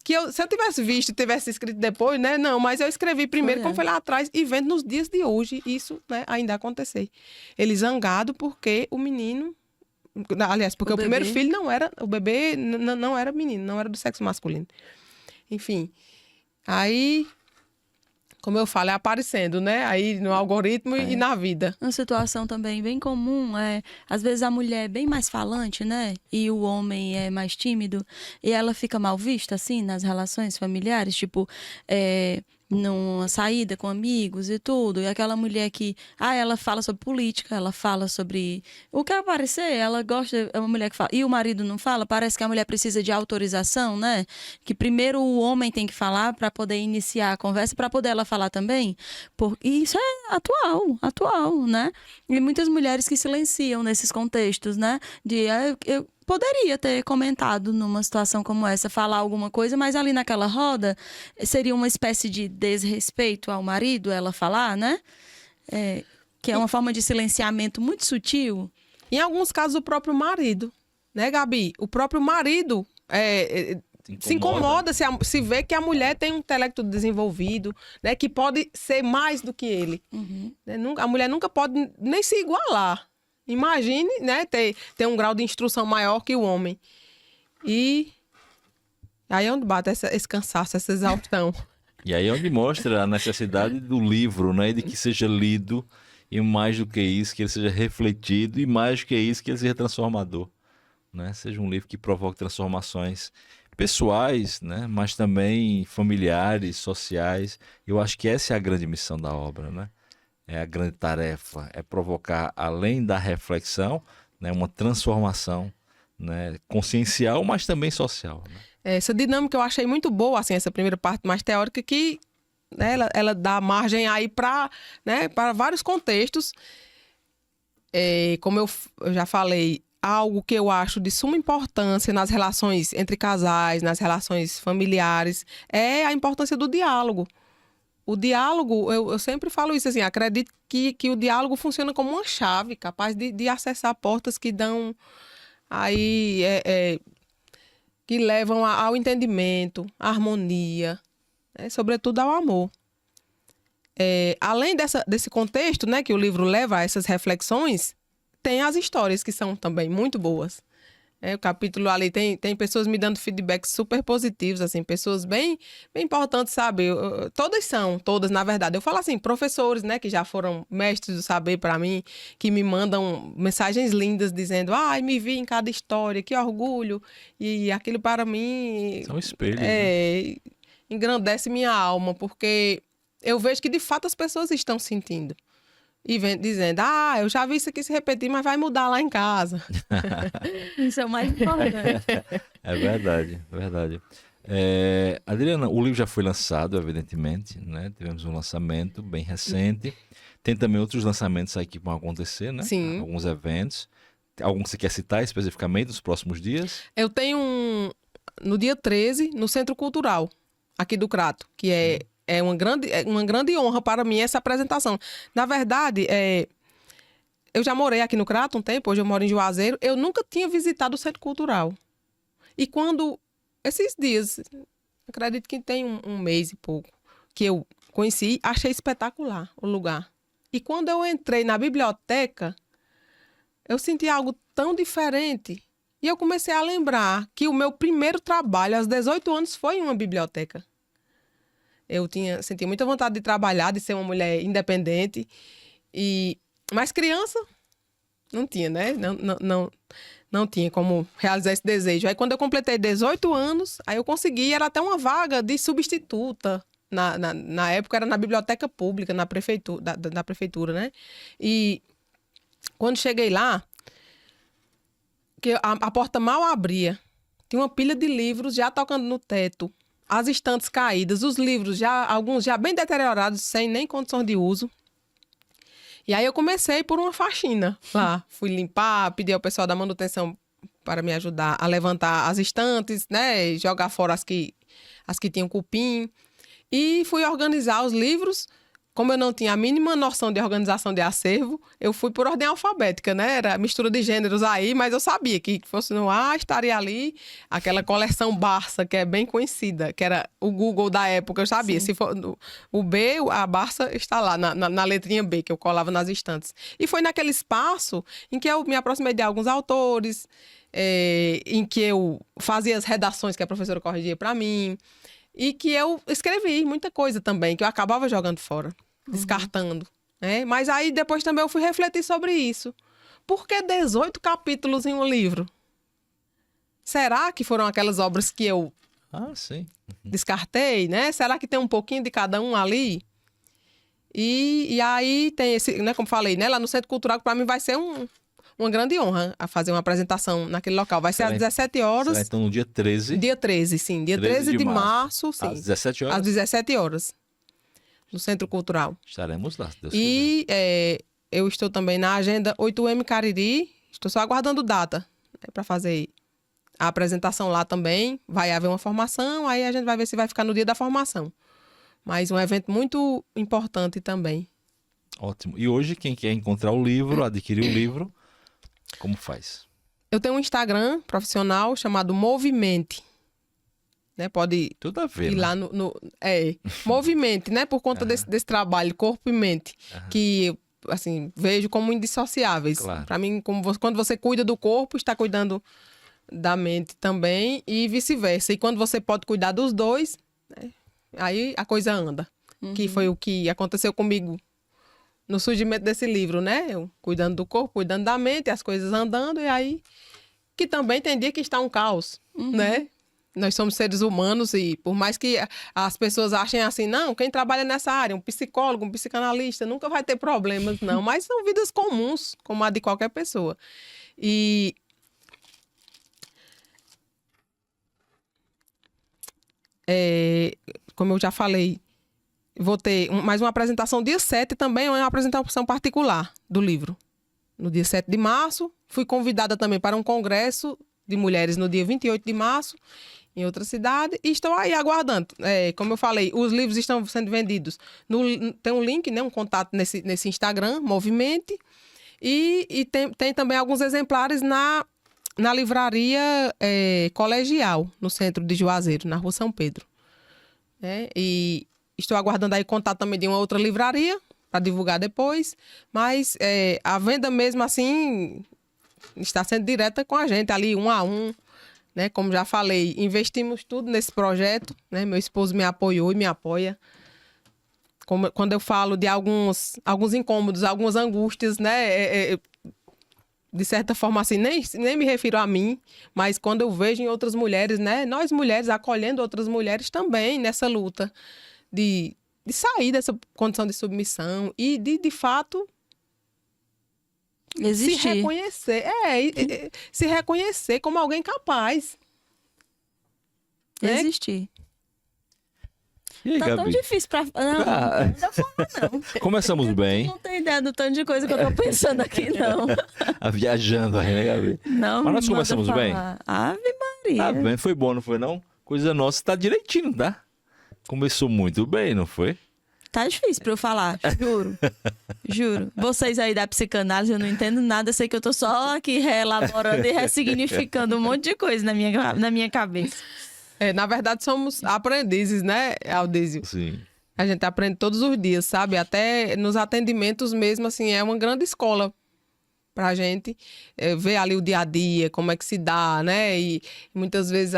Se eu tivesse visto e tivesse escrito depois, né? Não, mas eu escrevi primeiro, como foi lá atrás, e vendo nos dias de hoje isso, né, ainda acontecer. Ele zangado porque o menino... Aliás, porque o primeiro filho não era... O bebê não era menino, não era do sexo masculino. Enfim, aí... Como eu falo, é aparecendo, né? Aí no algoritmo e na vida. Uma situação também bem comum às vezes a mulher é bem mais falante, né? E o homem é mais tímido. E ela fica mal vista, assim, nas relações familiares. Tipo, numa saída com amigos e tudo. E aquela mulher que, ela fala sobre política, ela fala sobre o que aparecer, ela gosta, é uma mulher que fala. E o marido não fala, parece que a mulher precisa de autorização, né? Que primeiro o homem tem que falar para poder iniciar a conversa, para poder ela falar também. E isso é atual, né? E muitas mulheres que silenciam nesses contextos, né? Eu poderia ter comentado numa situação como essa, falar alguma coisa, mas ali naquela roda seria uma espécie de desrespeito ao marido, ela falar, né? Que é uma forma de silenciamento muito sutil. Em alguns casos, o próprio marido, né, Gabi? O próprio marido se incomoda se vê que a mulher tem um intelecto desenvolvido, né? Que pode ser mais do que ele. Uhum. Né? A mulher nunca pode nem se igualar. Imagine, né, ter um grau de instrução maior que o homem. E aí é onde bate esse cansaço, essa exaustão. E aí é onde mostra a necessidade do livro, né? De que seja lido e mais do que isso, que ele seja refletido e mais do que isso, que ele seja transformador, né? Seja um livro que provoque transformações pessoais, né? Mas também familiares, sociais. Eu acho que essa é a grande missão da obra, né? É a grande tarefa, é provocar, além da reflexão, né, uma transformação, né, consciencial, mas também social, né? Essa dinâmica eu achei muito boa, assim, essa primeira parte mais teórica que, né, ela dá margem aí para, né, para vários contextos. Como eu já falei, algo que eu acho de suma importância nas relações entre casais, nas relações familiares, é a importância do diálogo. O diálogo, eu sempre falo isso, assim, acredito que o diálogo funciona como uma chave, capaz de acessar portas que dão aí, que levam ao entendimento, à harmonia, né? Sobretudo ao amor. Além desse contexto, né, que o livro leva a essas reflexões, tem as histórias que são também muito boas. O capítulo ali tem pessoas me dando feedbacks super positivos, assim, pessoas bem importantes, sabe? Todas, na verdade. Eu falo assim, professores, né, que já foram mestres do saber para mim, que me mandam mensagens lindas dizendo, ai, me vi em cada história, que orgulho. E aquilo para mim... São espelhos, né? Engrandece minha alma, porque eu vejo que de fato as pessoas estão sentindo. E vem dizendo, eu já vi isso aqui se repetir, mas vai mudar lá em casa. Isso é o mais importante. É verdade, é verdade. Adriana, o livro já foi lançado, evidentemente, né? Tivemos um lançamento bem recente. Tem também outros lançamentos aí que vão acontecer, né? Sim. Alguns eventos. Algum que você quer citar especificamente nos próximos dias? Eu tenho no dia 13, no Centro Cultural, aqui do Crato, que é uma grande honra para mim essa apresentação. Na verdade, eu já morei aqui no Crato um tempo, hoje eu moro em Juazeiro. Eu nunca tinha visitado o Centro Cultural. E quando, esses dias, acredito que tem um mês e pouco, que eu conheci, achei espetacular o lugar. E quando eu entrei na biblioteca, eu senti algo tão diferente. E eu comecei a lembrar que o meu primeiro trabalho, aos 18 anos, foi em uma biblioteca. Eu sentia muita vontade de trabalhar, de ser uma mulher independente. Mas criança, não tinha, né? Não tinha como realizar esse desejo. Aí, quando eu completei 18 anos, aí eu consegui, era até uma vaga de substituta. Na época, era na biblioteca pública, na prefeitura, né? E quando cheguei lá, que a porta mal abria, tinha uma pilha de livros já tocando no teto. As estantes caídas, os livros, alguns já bem deteriorados, sem nem condições de uso. E aí eu comecei por uma faxina lá. Fui limpar, pedi ao pessoal da manutenção para me ajudar a levantar as estantes, né? Jogar fora as que tinham cupim. E fui organizar os livros. Como eu não tinha a mínima noção de organização de acervo, eu fui por ordem alfabética, né? Era mistura de gêneros aí, mas eu sabia que fosse no A, estaria ali aquela coleção Barça, que é bem conhecida, que era o Google da época, eu sabia. Sim. Se for o B, a Barça está lá, na letrinha B, que eu colava nas estantes. E foi naquele espaço em que eu me aproximei de alguns autores, em que eu fazia as redações que a professora corrigia para mim, e que eu escrevi muita coisa também, que eu acabava jogando fora, descartando, né? Mas aí depois também eu fui refletir sobre isso. Por que 18 capítulos em um livro? Será que foram aquelas obras que eu Sim. descartei, né? Será que tem um pouquinho de cada um ali? E aí tem esse, né, como falei, né, lá no Centro Cultural, que para mim vai ser uma grande honra a fazer uma apresentação naquele local. Vai ser às 17 horas. Será então no dia 13? Dia 13, sim. Dia 13 de março, sim. Às 17 horas? Às 17 horas. No Centro Cultural. Estaremos lá, se Deus E eu estou também na agenda 8M Cariri. Estou só aguardando data, né, para fazer a apresentação lá também. Vai haver uma formação, aí a gente vai ver se vai ficar no dia da formação. Mas um evento muito importante também. Ótimo. E hoje, quem quer encontrar o livro, adquirir o livro, como faz? Eu tenho um Instagram profissional chamado Movimente. Né? Pode Tudo a ver, ir né? lá Movimente, né? Por conta desse trabalho, corpo e mente, que eu, assim, vejo como indissociáveis. Claro. Para mim, quando você cuida do corpo, está cuidando da mente também e vice-versa. E quando você pode cuidar dos dois, né? aí a coisa anda. Que foi o que aconteceu comigo no surgimento desse livro, né? Eu cuidando do corpo, cuidando da mente, as coisas andando, e aí que também tem dia que está um caos, né? Nós somos seres humanos e por mais que as pessoas achem assim, não, quem trabalha nessa área, um psicólogo, um psicanalista, nunca vai ter problemas, não. Mas são vidas comuns, como a de qualquer pessoa. E como eu já falei, vou ter mais uma apresentação dia 7, também é uma apresentação particular do livro. No dia 7 de março, fui convidada também para um congresso de mulheres no dia 28 de março, em outra cidade, e estou aí aguardando. Como eu falei, os livros estão sendo vendidos. Tem um link, né, um contato nesse Instagram, Movimente, e tem também alguns exemplares na livraria Colegial, no centro de Juazeiro, na Rua São Pedro. E estou aguardando aí contato também de uma outra livraria, para divulgar depois, mas a venda mesmo assim está sendo direta com a gente, ali 1 a 1, né? Como já falei, investimos tudo nesse projeto, né? Meu esposo me apoiou e me apoia. Quando eu falo de alguns incômodos, algumas angústias, né? De certa forma, assim, nem me refiro a mim, mas quando eu vejo em outras mulheres, né? Nós mulheres acolhendo outras mulheres também nessa luta de sair dessa condição de submissão e de fato Existir. se reconhecer. Se reconhecer como alguém capaz. Né? Existir. E aí, Tá tão Gabi? difícil pra... Não, não fala, não. Começamos bem. Não tem ideia do tanto de coisa que eu tô pensando aqui, não. Viajando aí, né, Gabi? Não, Mas nós manda começamos bem? falar. Ave Maria. Tá bem, foi bom, não foi não? Coisa nossa tá direitinho, tá? Começou muito bem, não foi? Tá difícil pra eu falar, juro. Juro. Vocês aí da psicanálise, eu não entendo nada. Sei que eu tô só aqui reelaborando e ressignificando um monte de coisa na minha cabeça. Na verdade, somos aprendizes, né, Aldísio? Sim. A gente aprende todos os dias, sabe? Até nos atendimentos mesmo, assim, é uma grande escola pra gente ver ali o dia a dia, como é que se dá, né? E muitas vezes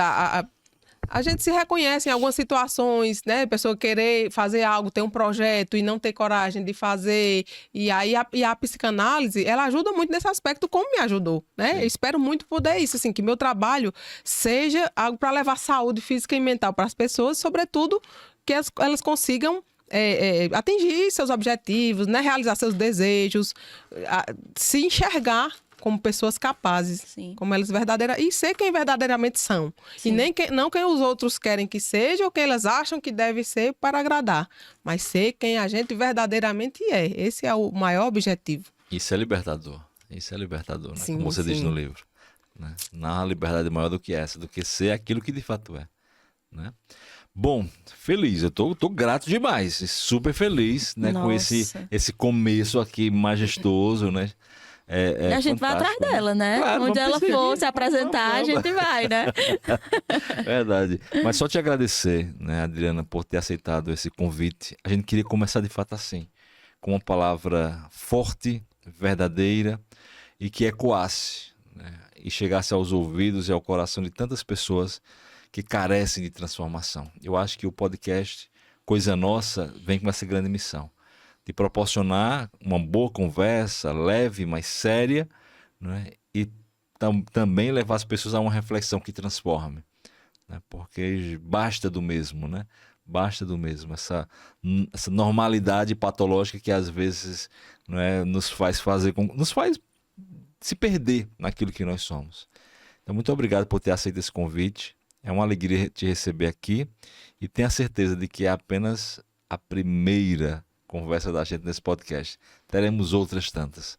a gente se reconhece em algumas situações, né? A pessoa querer fazer algo, ter um projeto e não ter coragem de fazer. E aí a psicanálise, ela ajuda muito nesse aspecto, como me ajudou, né? Eu espero muito poder isso, assim, que meu trabalho seja algo para levar saúde física e mental para as pessoas, sobretudo que elas consigam atingir seus objetivos, né? Realizar seus desejos, se enxergar como pessoas capazes, Sim. como elas verdadeiramente, e ser quem verdadeiramente são. Sim. E não quem os outros querem que seja ou quem elas acham que deve ser para agradar, mas ser quem a gente verdadeiramente é. Esse é o maior objetivo. Isso é libertador. Isso é libertador, né? Sim, Como você diz sim. no livro. Né? Não há liberdade maior do que essa, do que ser aquilo que de fato é. Né? Bom, feliz. Eu tô grato demais. Super feliz, né? Com esse começo aqui majestoso, né? E a gente vai atrás dela, né? Claro, onde vamos ela perseguir. for se apresentar, Vamos. a gente vai, né? Verdade. Mas só te agradecer, né, Adriana, por ter aceitado esse convite. A gente queria começar de fato assim, com uma palavra forte, verdadeira e que ecoasse, né, e chegasse aos ouvidos e ao coração de tantas pessoas que carecem de transformação. Eu acho que o podcast Coisa Nossa vem com essa grande missão de proporcionar uma boa conversa, leve, mas séria, né? E também levar as pessoas a uma reflexão que transforme, né? Porque basta do mesmo, né? Basta do mesmo, essa normalidade patológica que às vezes, né, nos faz se perder naquilo que nós somos. Então, muito obrigado por ter aceito esse convite. É uma alegria te receber aqui e tenha certeza de que é apenas a primeira conversa da gente nesse podcast. Teremos outras tantas.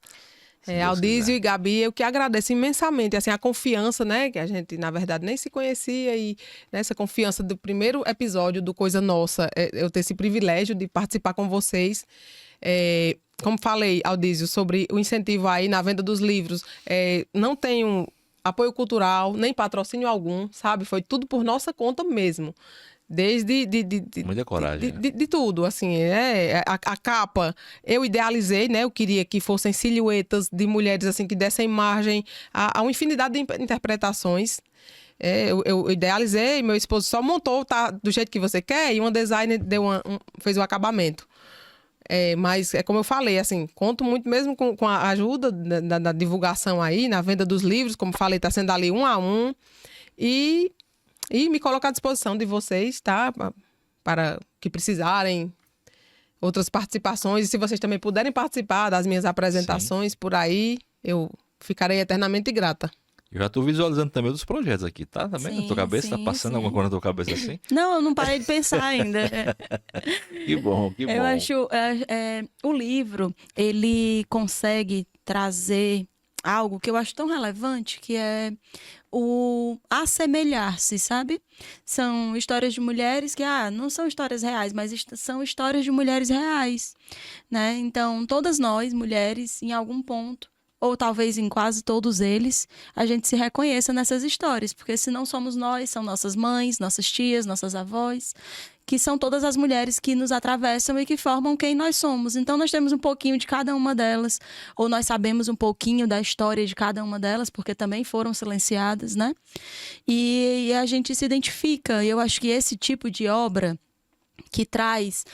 Aldísio e Gabi, eu que agradeço imensamente, assim, a confiança, né, que a gente, na verdade, nem se conhecia e nessa confiança do primeiro episódio do Coisa Nossa, eu ter esse privilégio de participar com vocês. Como falei, Aldísio, sobre o incentivo aí na venda dos livros, não tenho apoio cultural, nem patrocínio algum, sabe? Foi tudo por nossa conta mesmo. Desde muita coragem, de tudo, assim, a capa eu idealizei, né? Eu queria que fossem silhuetas de mulheres assim que dessem margem a uma infinidade de interpretações. Eu idealizei, meu esposo só montou, tá do jeito que você quer, e uma designer fez o acabamento. Mas é como eu falei, assim, conto muito mesmo com a ajuda da divulgação aí, na venda dos livros, como falei, está sendo ali 1 a 1, e me coloco à disposição de vocês, tá? Para que precisarem, outras participações, e se vocês também puderem participar das minhas apresentações por aí, eu ficarei eternamente grata. Eu já tô visualizando também dos projetos aqui, tá? Também na tua cabeça? Tá Sim, passando sim. alguma coisa na tua cabeça assim? Não, eu não parei de pensar ainda. Que bom, que bom. Eu acho o livro, ele consegue trazer algo que eu acho tão relevante, que é o assemelhar-se, sabe? São histórias de mulheres que, não são histórias reais, mas são histórias de mulheres reais, né? Então, todas nós, mulheres, em algum ponto, ou talvez em quase todos eles, a gente se reconheça nessas histórias, porque se não somos nós, são nossas mães, nossas tias, nossas avós, que são todas as mulheres que nos atravessam e que formam quem nós somos. Então, nós temos um pouquinho de cada uma delas, ou nós sabemos um pouquinho da história de cada uma delas, porque também foram silenciadas, né? E a gente se identifica. E eu acho que esse tipo de obra que traz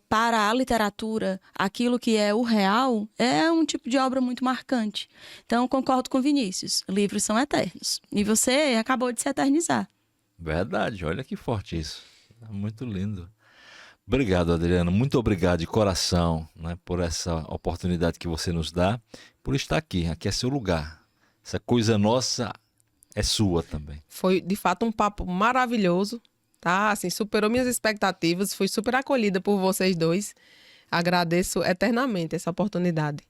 para a literatura aquilo que é o real, é um tipo de obra muito marcante. Então, concordo com Vinícius. Livros são eternos. E você acabou de se eternizar. Verdade, olha que forte isso. Muito lindo. Obrigado, Adriano. Muito obrigado de coração, né, por essa oportunidade que você nos dá, por estar aqui. Aqui é seu lugar. Essa coisa nossa é sua também. Foi, de fato, um papo maravilhoso, tá? Assim, superou minhas expectativas. Fui super acolhida por vocês dois. Agradeço eternamente essa oportunidade.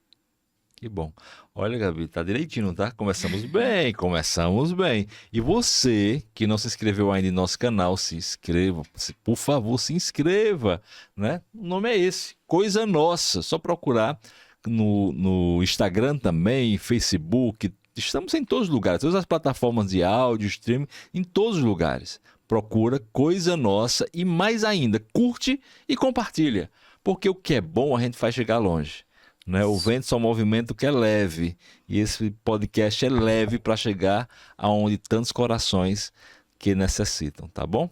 Que bom. Olha, Gabi, tá direitinho, tá? Começamos bem, começamos bem. E você que não se inscreveu ainda em nosso canal, se inscreva. Por favor, se inscreva, né? O nome é esse, Coisa Nossa. Só procurar no Instagram também, Facebook. Estamos em todos os lugares, todas as plataformas de áudio, streaming, em todos os lugares. Procura Coisa Nossa e mais ainda, curte e compartilha. Porque o que é bom a gente faz chegar longe. Né? O Vento Só Movimento que é leve, e esse podcast é leve para chegar aonde tantos corações que necessitam, tá bom?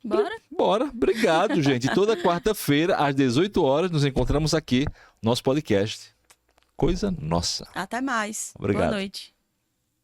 Bora? Bora, obrigado, gente. Toda quarta-feira, às 18 horas, nos encontramos aqui no nosso podcast. Coisa Nossa. Até mais. Obrigado. Boa noite.